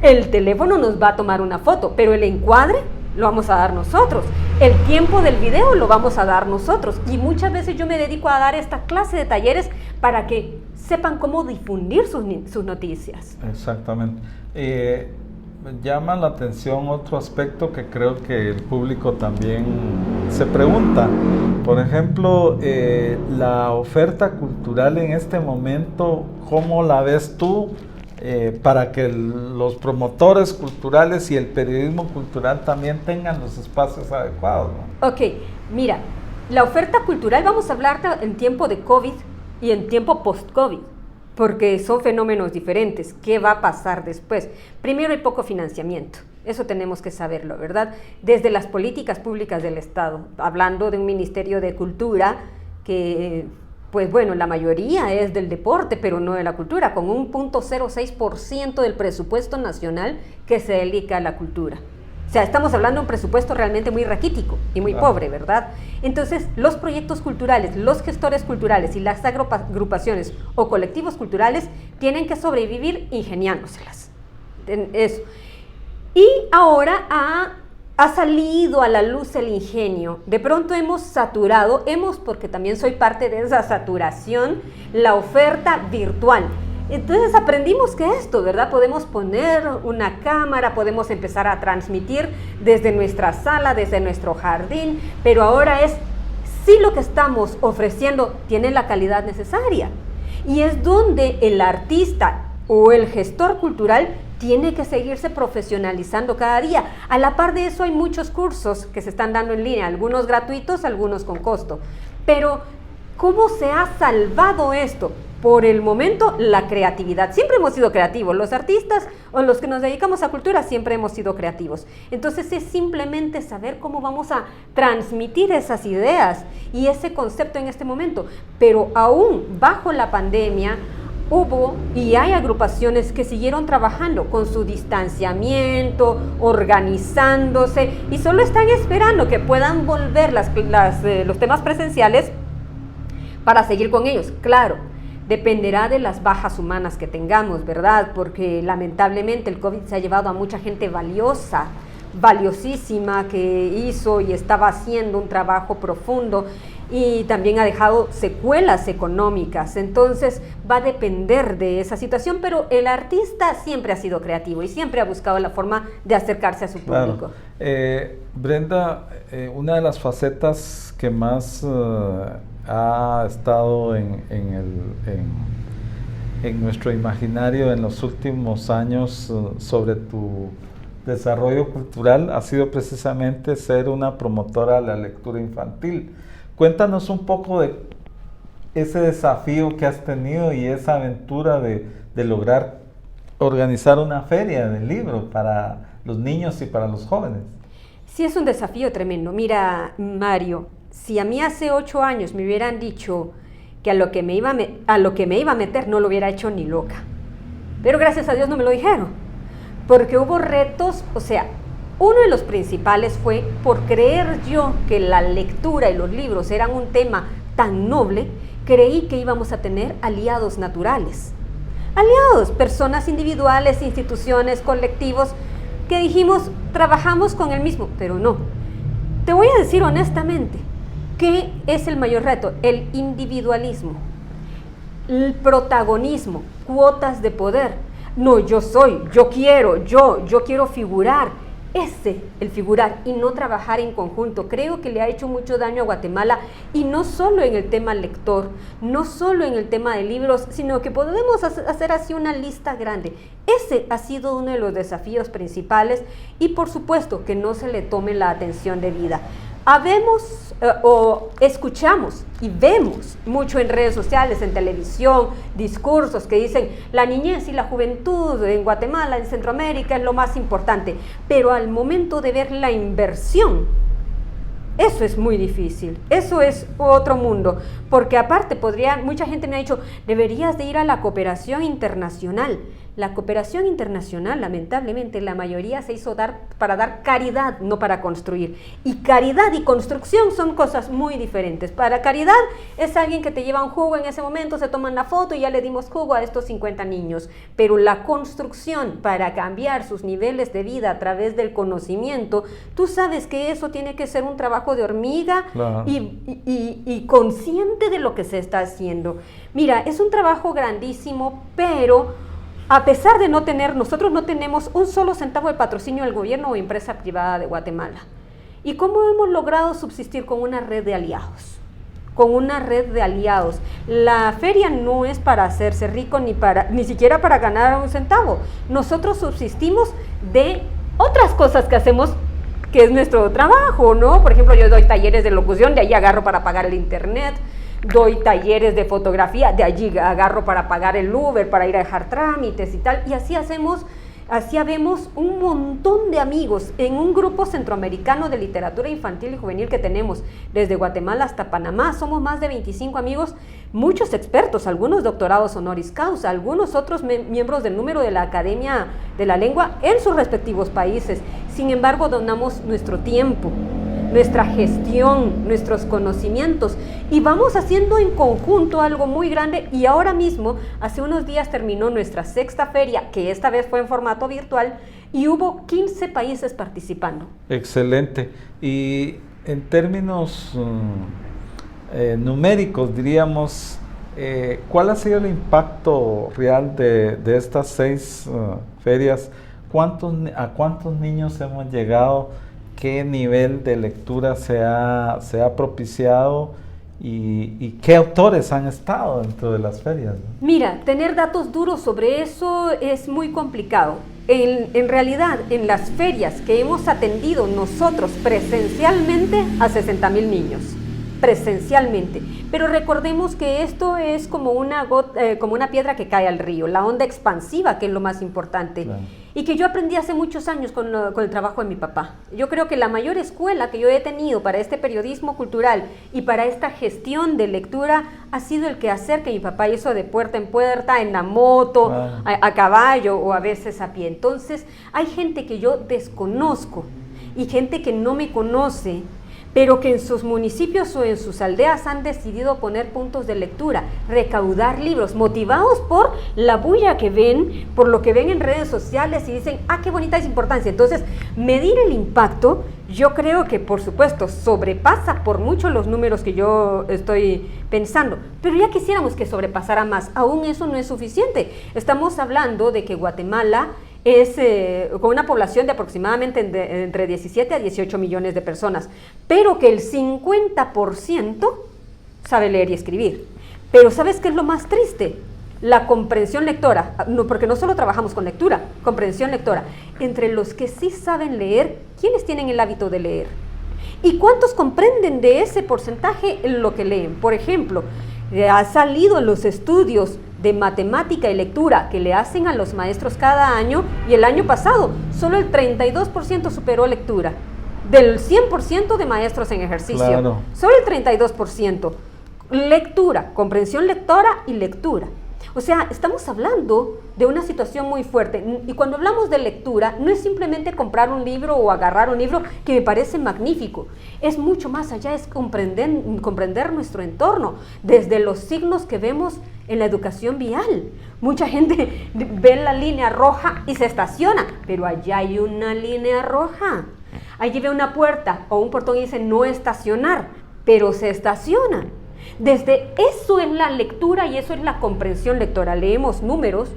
el teléfono nos va a tomar una foto, pero el encuadre lo vamos a dar nosotros, el tiempo del video lo vamos a dar nosotros, y muchas veces yo me dedico a dar esta clase de talleres para que sepan cómo difundir sus noticias. Exactamente. Me llama la atención otro aspecto que creo que el público también se pregunta. Por ejemplo, la oferta cultural en este momento, ¿cómo la ves tú? Para que los promotores culturales y el periodismo cultural también tengan los espacios adecuados, ¿no? Ok, mira, la oferta cultural, vamos a hablar en tiempo de COVID y en tiempo post-COVID, porque son fenómenos diferentes. ¿Qué va a pasar después? Primero, hay poco financiamiento, eso tenemos que saberlo, ¿verdad? Desde las políticas públicas del Estado, hablando de un Ministerio de Cultura que, pues bueno, la mayoría es del deporte, pero no de la cultura, con un 0.06% del presupuesto nacional que se dedica a la cultura. O sea, estamos hablando de un presupuesto realmente muy raquítico y muy pobre, ¿verdad? Entonces, los proyectos culturales, los gestores culturales y las agrupaciones o colectivos culturales tienen que sobrevivir ingeniándoselas. Eso. Y ahora ha salido a la luz el ingenio. De pronto hemos saturado, porque también soy parte de esa saturación, la oferta virtual. Entonces aprendimos que esto, ¿verdad? Podemos poner una cámara, podemos empezar a transmitir desde nuestra sala, desde nuestro jardín, pero ahora es si lo que estamos ofreciendo tiene la calidad necesaria. Y es donde el artista o el gestor cultural tiene que seguirse profesionalizando cada día. A la par de eso hay muchos cursos que se están dando en línea, algunos gratuitos, algunos con costo. Pero, ¿cómo se ha salvado esto? Por el momento, la creatividad. Siempre hemos sido creativos, los artistas o los que nos dedicamos a cultura siempre hemos sido creativos. Entonces es simplemente saber cómo vamos a transmitir esas ideas y ese concepto en este momento. Pero aún bajo la pandemia, hubo y hay agrupaciones que siguieron trabajando con su distanciamiento, organizándose y solo están esperando que puedan volver los temas presenciales para seguir con ellos. Claro, dependerá de las bajas humanas que tengamos, ¿verdad? Porque lamentablemente el COVID se ha llevado a mucha gente valiosa, valiosísima, que hizo y estaba haciendo un trabajo profundo y también ha dejado secuelas económicas. Entonces va a depender de esa situación, pero el artista siempre ha sido creativo y siempre ha buscado la forma de acercarse a su público. Claro. Brenda, una de las facetas que más ha estado en nuestro imaginario en los últimos años sobre tu desarrollo cultural ha sido precisamente ser una promotora de la lectura infantil. Cuéntanos un poco de ese desafío que has tenido y esa aventura de lograr organizar una feria del libro para los niños y para los jóvenes. Sí, es un desafío tremendo. Mira, Mario, si a mí hace 8 años me hubieran dicho que a lo que me iba a meter no lo hubiera hecho ni loca. Pero gracias a Dios no me lo dijeron, porque hubo retos. O sea, uno de los principales fue por creer yo que la lectura y los libros eran un tema tan noble, creí que íbamos a tener aliados naturales. Aliados, personas individuales, instituciones, colectivos, que dijimos, trabajamos con el mismo, pero no. Te voy a decir honestamente, ¿qué es el mayor reto? El individualismo, el protagonismo, cuotas de poder. No, yo soy, yo quiero figurar. el figurar y no trabajar en conjunto, creo que le ha hecho mucho daño a Guatemala, y no solo en el tema lector, no solo en el tema de libros, sino que podemos hacer así una lista grande. Ese ha sido uno de los desafíos principales, y por supuesto que no se le tome la atención debida. Habemos o escuchamos y vemos mucho en redes sociales, en televisión, discursos que dicen la niñez y la juventud en Guatemala, en Centroamérica es lo más importante, pero al momento de ver la inversión, eso es muy difícil, eso es otro mundo, porque aparte mucha gente me ha dicho, deberías de ir a la cooperación internacional. La cooperación internacional, lamentablemente, la mayoría se hizo para dar caridad, no para construir. Y caridad y construcción son cosas muy diferentes. Para caridad es alguien que te lleva un jugo en ese momento, se toman la foto y ya le dimos jugo a estos 50 niños. Pero la construcción para cambiar sus niveles de vida a través del conocimiento, tú sabes que eso tiene que ser un trabajo de hormiga, claro, y consciente de lo que se está haciendo. Mira, es un trabajo grandísimo, pero a pesar de nosotros no tenemos un solo centavo de patrocinio del gobierno o empresa privada de Guatemala. ¿Y cómo hemos logrado subsistir? Con una red de aliados. Con una red de aliados. La feria no es para hacerse rico ni siquiera para ganar un centavo. Nosotros subsistimos de otras cosas que hacemos, que es nuestro trabajo, ¿no? Por ejemplo, yo doy talleres de locución, de ahí agarro para pagar el internet. Doy talleres de fotografía, de allí agarro para pagar el Uber, para ir a dejar trámites y tal, y así habemos un montón de amigos en un grupo centroamericano de literatura infantil y juvenil que tenemos desde Guatemala hasta Panamá. Somos más de 25 amigos, muchos expertos, algunos doctorados honoris causa, algunos otros miembros del número de la Academia de la Lengua en sus respectivos países. Sin embargo, donamos nuestro tiempo, nuestra gestión, nuestros conocimientos, y vamos haciendo en conjunto algo muy grande. Y ahora mismo, hace unos días terminó nuestra 6ª feria, que esta vez fue en formato virtual, y hubo 15 países participando. Excelente. Y en términos numéricos, diríamos, ¿cuál ha sido el impacto real de estas 6 ferias? ¿A cuántos niños hemos llegado? ¿Qué nivel de lectura se ha propiciado y qué autores han estado dentro de las ferias? Mira, tener datos duros sobre eso es muy complicado. En realidad, en las ferias que hemos atendido nosotros presencialmente a 60,000 niños, presencialmente. Pero recordemos que esto es como una piedra que cae al río, la onda expansiva, que es lo más importante. Claro. Y que yo aprendí hace muchos años con el trabajo de mi papá. Yo creo que la mayor escuela que yo he tenido para este periodismo cultural y para esta gestión de lectura ha sido el quehacer que mi papá hizo de puerta en puerta, en la moto, wow, a caballo o a veces a pie. Entonces, hay gente que yo desconozco y gente que no me conoce, pero que en sus municipios o en sus aldeas han decidido poner puntos de lectura, recaudar libros, motivados por la bulla que ven, por lo que ven en redes sociales y dicen, ¡ah, qué bonita es importancia! Entonces, medir el impacto, yo creo que, por supuesto, sobrepasa por mucho los números que yo estoy pensando, pero ya quisiéramos que sobrepasara más. Aún eso no es suficiente. Estamos hablando de que Guatemala es con una población de aproximadamente entre 17 a 18 millones de personas, pero que el 50% sabe leer y escribir. Pero ¿sabes qué es lo más triste? La comprensión lectora, porque no solo trabajamos con lectura, comprensión lectora. Entre los que sí saben leer, ¿quiénes tienen el hábito de leer? ¿Y cuántos comprenden de ese porcentaje lo que leen? Por ejemplo, ha salido en los estudios de matemática y lectura que le hacen a los maestros cada año, y el año pasado solo el 32% superó lectura, del 100% de maestros en ejercicio, claro, solo el 32%, lectura, comprensión lectora y lectura. O sea, estamos hablando de una situación muy fuerte, y cuando hablamos de lectura, no es simplemente comprar un libro o agarrar un libro, que me parece magnífico, es mucho más allá, es comprender nuestro entorno, desde los signos que vemos en la educación vial. Mucha gente ve la línea roja y se estaciona, pero allá hay una línea roja. Allí ve una puerta o un portón y dice no estacionar, pero se estaciona. Desde eso es la lectura y eso es la comprensión lectora. Leemos números,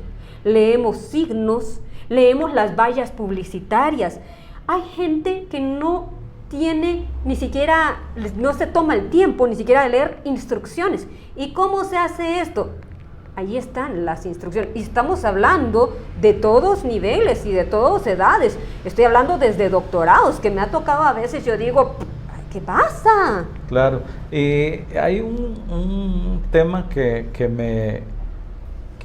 leemos signos, leemos las vallas publicitarias. hay gente que no tiene ni siquiera, no se toma el tiempo ni siquiera de leer instrucciones. ¿Y cómo se hace esto? Ahí están las instrucciones. Y estamos hablando de todos niveles y de todas edades. Estoy hablando desde doctorados, que me ha tocado a veces, yo digo, ¿qué pasa? Claro, y hay un tema que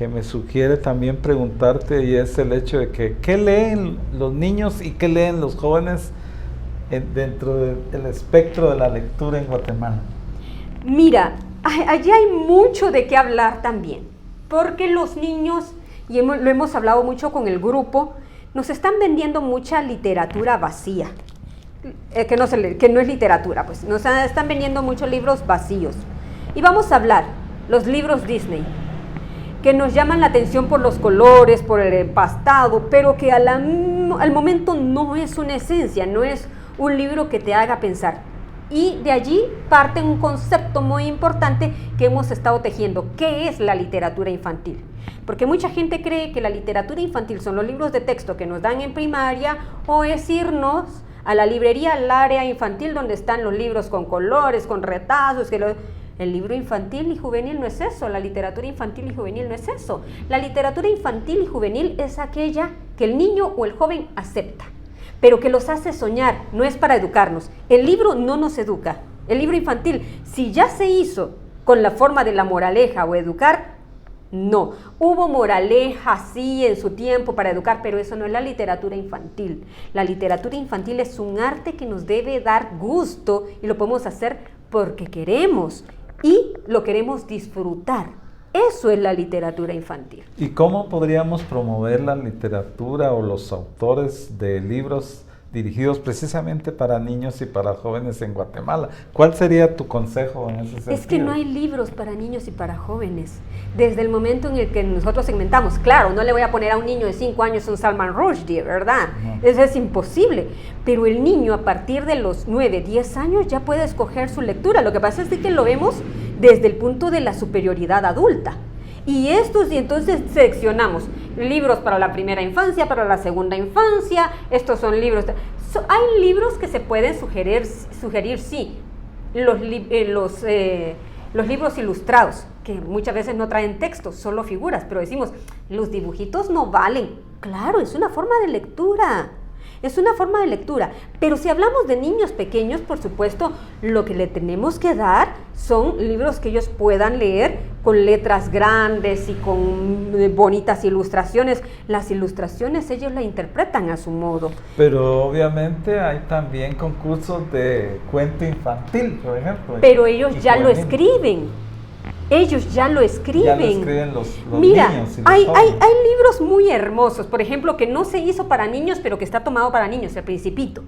me sugiere también preguntarte, y es el hecho de que ¿qué leen los niños y qué leen los jóvenes dentro del espectro de la lectura en Guatemala? Mira, allí hay mucho de qué hablar también, porque los niños, y lo hemos hablado mucho con el grupo, nos están vendiendo mucha literatura vacía, que no es literatura, pues nos están vendiendo muchos libros vacíos. Y vamos a hablar, los libros Disney, que nos llaman la atención por los colores, por el empastado, pero que al momento no es una esencia, no es un libro que te haga pensar. Y de allí parte un concepto muy importante que hemos estado tejiendo. ¿Qué es la literatura infantil? Porque mucha gente cree que la literatura infantil son los libros de texto que nos dan en primaria, o es irnos a la librería, al área infantil, donde están los libros con colores, con retazos. El libro infantil y juvenil no es eso, la literatura infantil y juvenil no es eso. La literatura infantil y juvenil es aquella que el niño o el joven acepta, pero que los hace soñar, no es para educarnos. El libro no nos educa. El libro infantil, si ya se hizo con la forma de la moraleja o educar, no. Hubo moraleja, sí, en su tiempo para educar, pero eso no es la literatura infantil. La literatura infantil es un arte que nos debe dar gusto y lo podemos hacer porque queremos y lo queremos disfrutar. Eso es la literatura infantil. ¿Y cómo podríamos promover la literatura o los autores de libros dirigidos precisamente para niños y para jóvenes en Guatemala? ¿Cuál sería tu consejo en ese sentido? Es que no hay libros para niños y para jóvenes. Desde el momento en el que nosotros segmentamos, claro, no le voy a poner a un niño de 5 años un Salman Rushdie, ¿verdad? No. Eso es imposible. Pero el niño a partir de los 9, 10 años ya puede escoger su lectura. Lo que pasa es que lo vemos desde el punto de la superioridad adulta. Y entonces seleccionamos libros para la primera infancia, para la segunda infancia, estos son libros. Hay libros que se pueden sugerir sí, los libros ilustrados, que muchas veces no traen textos, solo figuras, pero decimos, los dibujitos no valen. Claro, es una forma de lectura. Es una forma de lectura, pero si hablamos de niños pequeños, por supuesto, lo que le tenemos que dar son libros que ellos puedan leer con letras grandes y con bonitas ilustraciones. Las ilustraciones ellos las interpretan a su modo. Pero obviamente hay también concursos de cuento infantil, por ejemplo. Pero ellos ya lo escriben. Ellos ya lo escriben. Ya lo escriben los Mira, niños. Y hay libros muy hermosos, por ejemplo, que no se hizo para niños, pero que está tomado para niños, El Principito.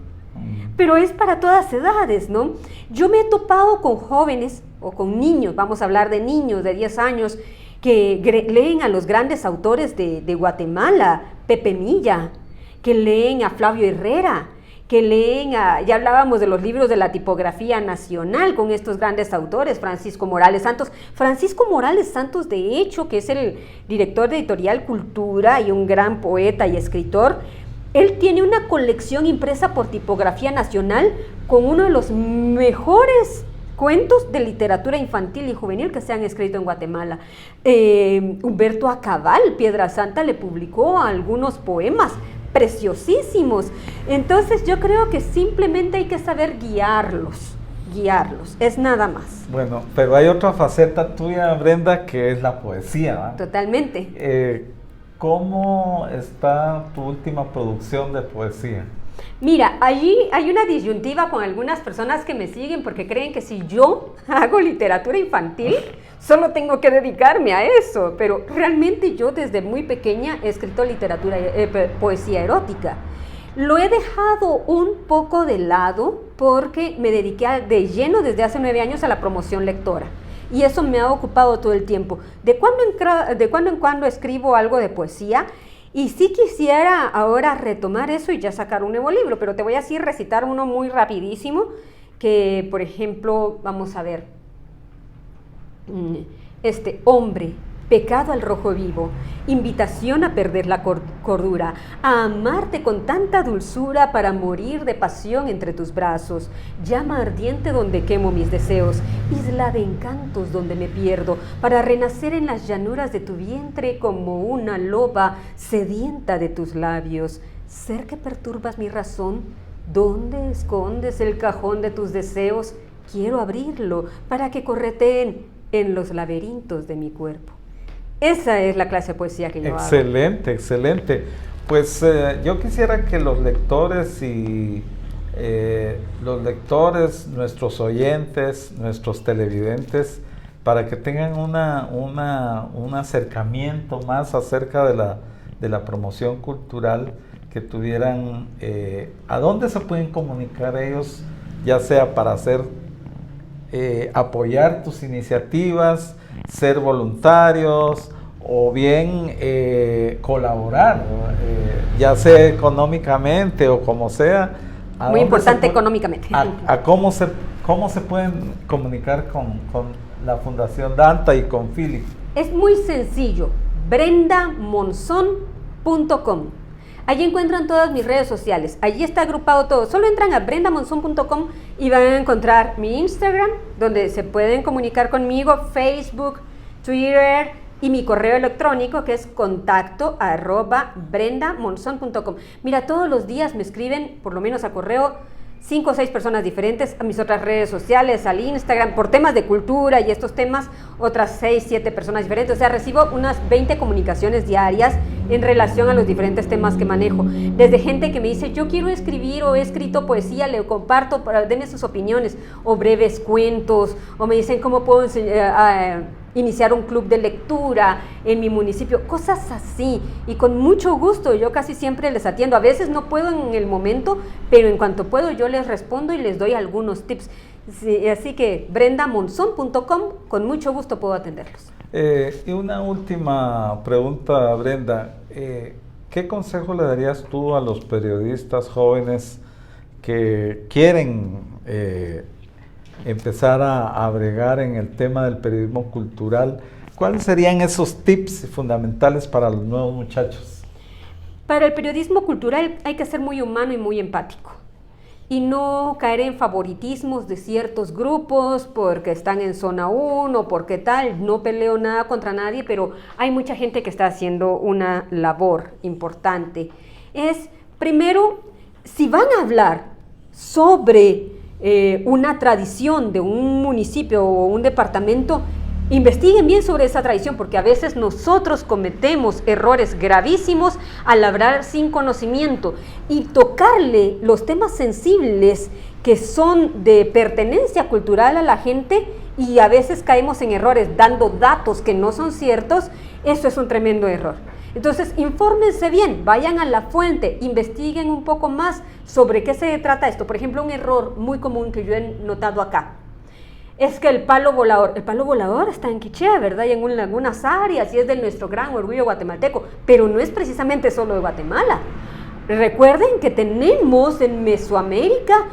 Pero es para todas edades, ¿no? Yo me he topado con jóvenes o con niños, vamos a hablar de niños de 10 años, que leen a los grandes autores de Guatemala, Pepe Milla, que leen a Flavio Herrera, que leen, ya hablábamos de los libros de la tipografía nacional con estos grandes autores, Francisco Morales Santos. Francisco Morales Santos, de hecho, que es el director de Editorial Cultura y un gran poeta y escritor, él tiene una colección impresa por tipografía nacional con uno de los mejores cuentos de literatura infantil y juvenil que se han escrito en Guatemala. Humberto Acabal, Piedra Santa, le publicó algunos poemas preciosísimos. Entonces yo creo que simplemente hay que saber guiarlos, es nada más. Bueno, pero hay otra faceta tuya, Brenda, que es la poesía, ¿verdad? Totalmente. ¿Cómo está tu última producción de poesía? Mira, allí hay una disyuntiva con algunas personas que me siguen porque creen que si yo hago literatura infantil, solo tengo que dedicarme a eso, pero realmente yo desde muy pequeña he escrito poesía erótica. Lo he dejado un poco de lado porque me dediqué de lleno desde hace 9 años a la promoción lectora. Y eso me ha ocupado todo el tiempo. De cuando en cuando escribo algo de poesía. Y sí quisiera ahora retomar eso y ya sacar un nuevo libro, pero te voy a así recitar uno muy rapidísimo, que por ejemplo, vamos a ver, hombre, pecado al rojo vivo, invitación a perder la cordura, a amarte con tanta dulzura para morir de pasión entre tus brazos, llama ardiente donde quemo mis deseos, isla de encantos donde me pierdo, para renacer en las llanuras de tu vientre como una loba sedienta de tus labios, ser que perturbas mi razón, ¿dónde escondes el cajón de tus deseos? Quiero abrirlo para que correteen en los laberintos de mi cuerpo. Esa es la clase de poesía que yo hago. Excelente, excelente. Pues yo quisiera que los lectores nuestros oyentes, nuestros televidentes, para que tengan un acercamiento más acerca de la promoción cultural, que tuvieran, ¿a dónde se pueden comunicar ellos, ya sea para apoyar tus iniciativas, ser voluntarios o bien colaborar, ya sea económicamente o como sea? Muy importante económicamente. ¿Cómo se pueden comunicar con la Fundación Danta y con Philip? Es muy sencillo, brendamonzon.com. Allí encuentran todas mis redes sociales, allí está agrupado todo. Solo entran a brendamonzon.com y van a encontrar mi Instagram, donde se pueden comunicar conmigo, Facebook, Twitter y mi correo electrónico, que es contacto@brendamonzon.com. Mira, todos los días me escriben, por lo menos a correo, 5 o 6 personas diferentes, a mis otras redes sociales, al Instagram, por temas de cultura y estos temas, otras 6, 7 personas diferentes. O sea, recibo unas 20 comunicaciones diarias en relación a los diferentes temas que manejo. Desde gente que me dice, yo quiero escribir o he escrito poesía, le comparto, denme sus opiniones, o breves cuentos, o me dicen cómo puedo iniciar un club de lectura en mi municipio, cosas así, y con mucho gusto. Yo casi siempre les atiendo. A veces no puedo en el momento, pero en cuanto puedo yo les respondo y les doy algunos tips. Sí, así que brendamonzon.com, con mucho gusto puedo atenderlos. Y una última pregunta, Brenda. ¿Qué consejo le darías tú a los periodistas jóvenes que quieren empezar a bregar en el tema del periodismo cultural? ¿Cuáles serían esos tips fundamentales para los nuevos muchachos? Para el periodismo cultural hay que ser muy humano y muy empático, y no caer en favoritismos de ciertos grupos porque están en zona 1 o porque tal. No peleo nada contra nadie, pero hay mucha gente que está haciendo una labor importante. Es, primero, si van a hablar sobre una tradición de un municipio o un departamento, investiguen bien sobre esa tradición, porque a veces nosotros cometemos errores gravísimos al hablar sin conocimiento y tocarle los temas sensibles que son de pertenencia cultural a la gente, y a veces caemos en errores dando datos que no son ciertos. Eso es un tremendo error. Entonces, infórmense bien, vayan a la fuente, investiguen un poco más sobre qué se trata esto. Por ejemplo, un error muy común que yo he notado acá es que el palo volador está en Quiché, ¿verdad? Y en algunas áreas, y es de nuestro gran orgullo guatemalteco, pero no es precisamente solo de Guatemala. Recuerden que tenemos en Mesoamérica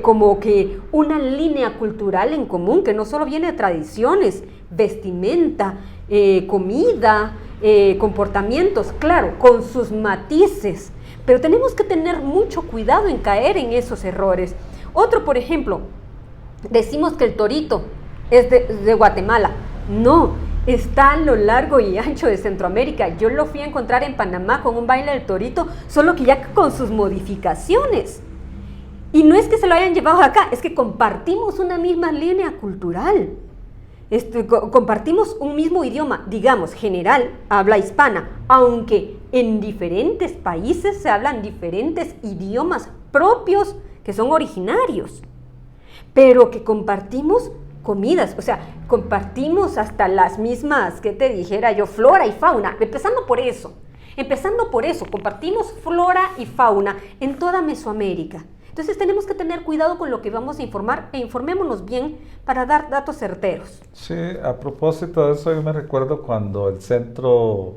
como que una línea cultural en común, que no solo viene de tradiciones, vestimenta, comida, comportamientos, claro, con sus matices, pero tenemos que tener mucho cuidado en caer en esos errores. Otro, por ejemplo, decimos que el torito es de Guatemala. No, está a lo largo y ancho de Centroamérica. Yo lo fui a encontrar en Panamá con un baile del torito, solo que ya con sus modificaciones. Y no es que se lo hayan llevado acá, es que compartimos una misma línea cultural. Compartimos un mismo idioma, digamos, general, habla hispana, aunque en diferentes países se hablan diferentes idiomas propios que son originarios, pero que compartimos comidas, o sea, compartimos hasta las mismas, ¿qué te dijera yo? Flora y fauna, empezando por eso, compartimos flora y fauna en toda Mesoamérica. Entonces tenemos que tener cuidado con lo que vamos a informar, e informémonos bien para dar datos certeros. Sí, a propósito de eso, yo me recuerdo cuando el Centro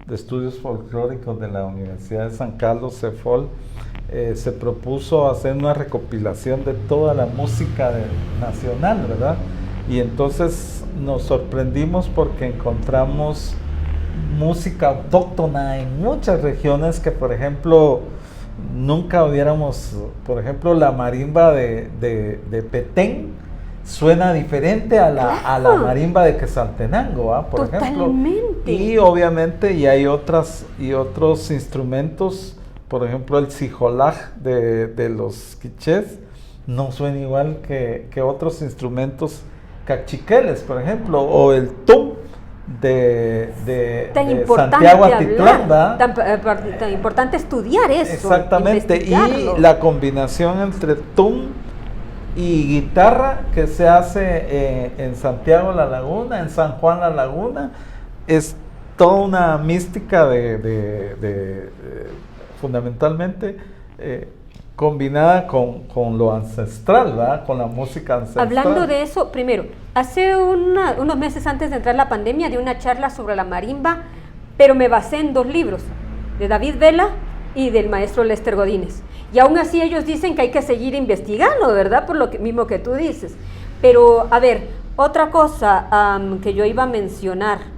de Estudios Folclóricos de la Universidad de San Carlos, CEFOL, se propuso hacer una recopilación de toda la música nacional, ¿verdad? y entonces nos sorprendimos porque encontramos música autóctona en muchas regiones que, por ejemplo, nunca hubiéramos, por ejemplo, la marimba de Petén suena diferente a la marimba de Quetzaltenango, ¿ah? Por ejemplo. Y obviamente hay otros instrumentos, por ejemplo, el sijolaj de los quichés no suena igual que otros instrumentos cachiqueles, por ejemplo, o el tum de Santiago Atitlán, tan importante estudiar eso. Exactamente, y la combinación entre tum y guitarra que se hace en Santiago La Laguna, en San Juan La Laguna, es toda una mística fundamentalmente combinada con lo ancestral, ¿verdad? Con la música ancestral. Hablando de eso, primero, hace unos meses antes de entrar la pandemia di una charla sobre la marimba, pero me basé en 2 libros, de David Vela y del maestro Lester Godínez. Y aún así ellos dicen que hay que seguir investigando, ¿verdad? Por lo mismo que tú dices. Pero, a ver, otra cosa que yo iba a mencionar,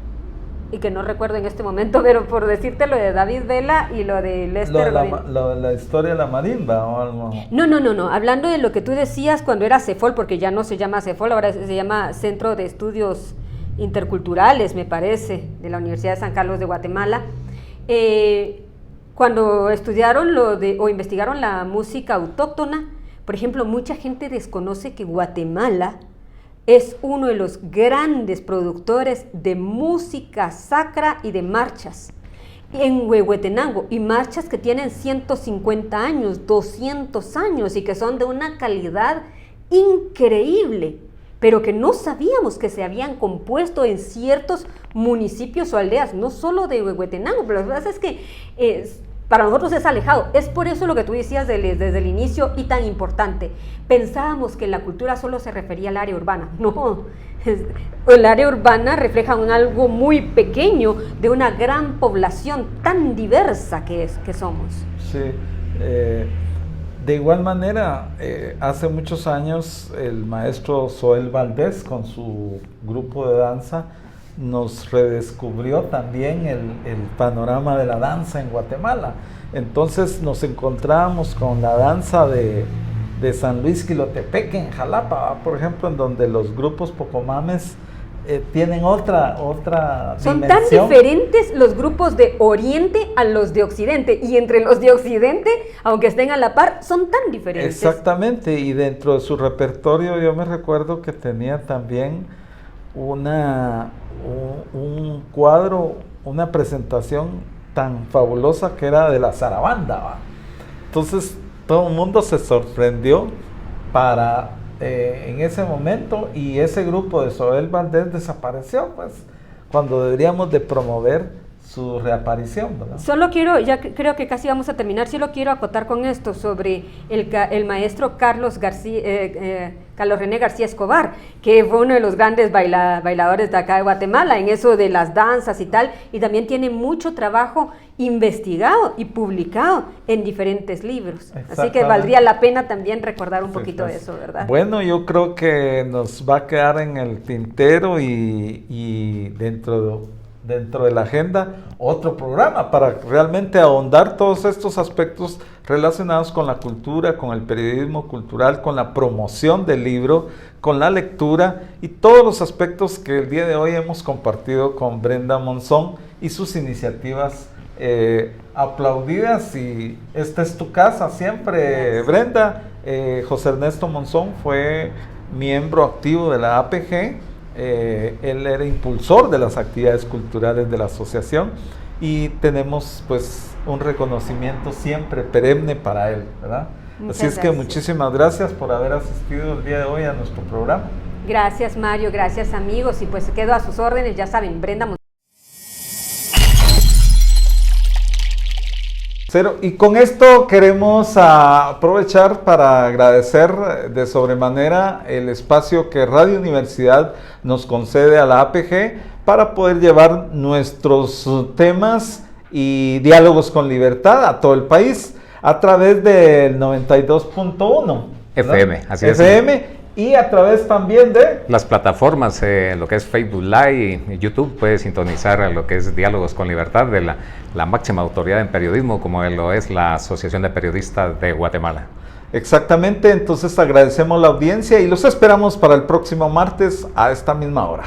y que no recuerdo en este momento, pero por decirte lo de David Vela y lo de Lester Godínez. La historia de la marimba o algo. No, hablando de lo que tú decías cuando era CEFOL, porque ya no se llama CEFOL, ahora se llama Centro de Estudios Interculturales, me parece, de la Universidad de San Carlos de Guatemala. Cuando estudiaron o investigaron la música autóctona, por ejemplo, mucha gente desconoce que Guatemala es uno de los grandes productores de música sacra y de marchas en Huehuetenango, y marchas que tienen 150 años, 200 años y que son de una calidad increíble, pero que no sabíamos que se habían compuesto en ciertos municipios o aldeas, no solo de Huehuetenango, pero la verdad es que para nosotros es alejado. Es por eso lo que tú decías desde el inicio y tan importante. Pensábamos que la cultura solo se refería al área urbana. No, el área urbana refleja algo muy pequeño de una gran población tan diversa que somos. Sí, de igual manera, hace muchos años el maestro Zoel Valdés con su grupo de danza nos redescubrió también el panorama de la danza en Guatemala. Entonces nos encontrábamos con la danza de San Luis Quilotepeque en Jalapa, por ejemplo, en donde los grupos pocomames tienen otra Son dimensión. Tan diferentes los grupos de Oriente a los de Occidente, y entre los de Occidente, aunque estén a la par, son tan diferentes. Exactamente, y dentro de su repertorio yo me recuerdo que tenía también un cuadro, una presentación tan fabulosa que era de la zarabanda, ¿va? Entonces todo el mundo se sorprendió en ese momento, y ese grupo de Zoel Valdés desapareció, pues, cuando deberíamos de promover su reaparición, ¿verdad? Solo quiero, ya creo que casi vamos a terminar, solo quiero acotar con esto sobre el maestro Carlos René García Escobar, que fue uno de los grandes bailadores de acá de Guatemala, en eso de las danzas y tal, y también tiene mucho trabajo investigado y publicado en diferentes libros. Así que valdría la pena también recordar un poquito de eso, ¿verdad? Bueno, yo creo que nos va a quedar en el tintero y dentro de la agenda otro programa para realmente ahondar todos estos aspectos relacionados con la cultura, con el periodismo cultural, con la promoción del libro, con la lectura y todos los aspectos que el día de hoy hemos compartido con Brenda Monzón y sus iniciativas aplaudidas. Y esta es tu casa siempre. Gracias. Brenda. José Ernesto Monzón fue miembro activo de la APG. Él era impulsor de las actividades culturales de la asociación, y tenemos pues un reconocimiento siempre perenne para él, ¿verdad? Así es que muchísimas gracias por haber asistido el día de hoy a nuestro programa. Gracias, Mario, gracias, amigos, y pues quedo a sus órdenes, ya saben, Brenda Monzón. Y con esto queremos aprovechar para agradecer de sobremanera el espacio que Radio Universidad nos concede a la APG para poder llevar nuestros temas y diálogos con libertad a todo el país a través del 92.1 FM, así es. FM y a través también de las plataformas, lo que es Facebook Live y YouTube. Puede sintonizar a lo que es Diálogos con Libertad de la máxima autoridad en periodismo, como lo es la Asociación de Periodistas de Guatemala. Exactamente, entonces agradecemos la audiencia y los esperamos para el próximo martes a esta misma hora.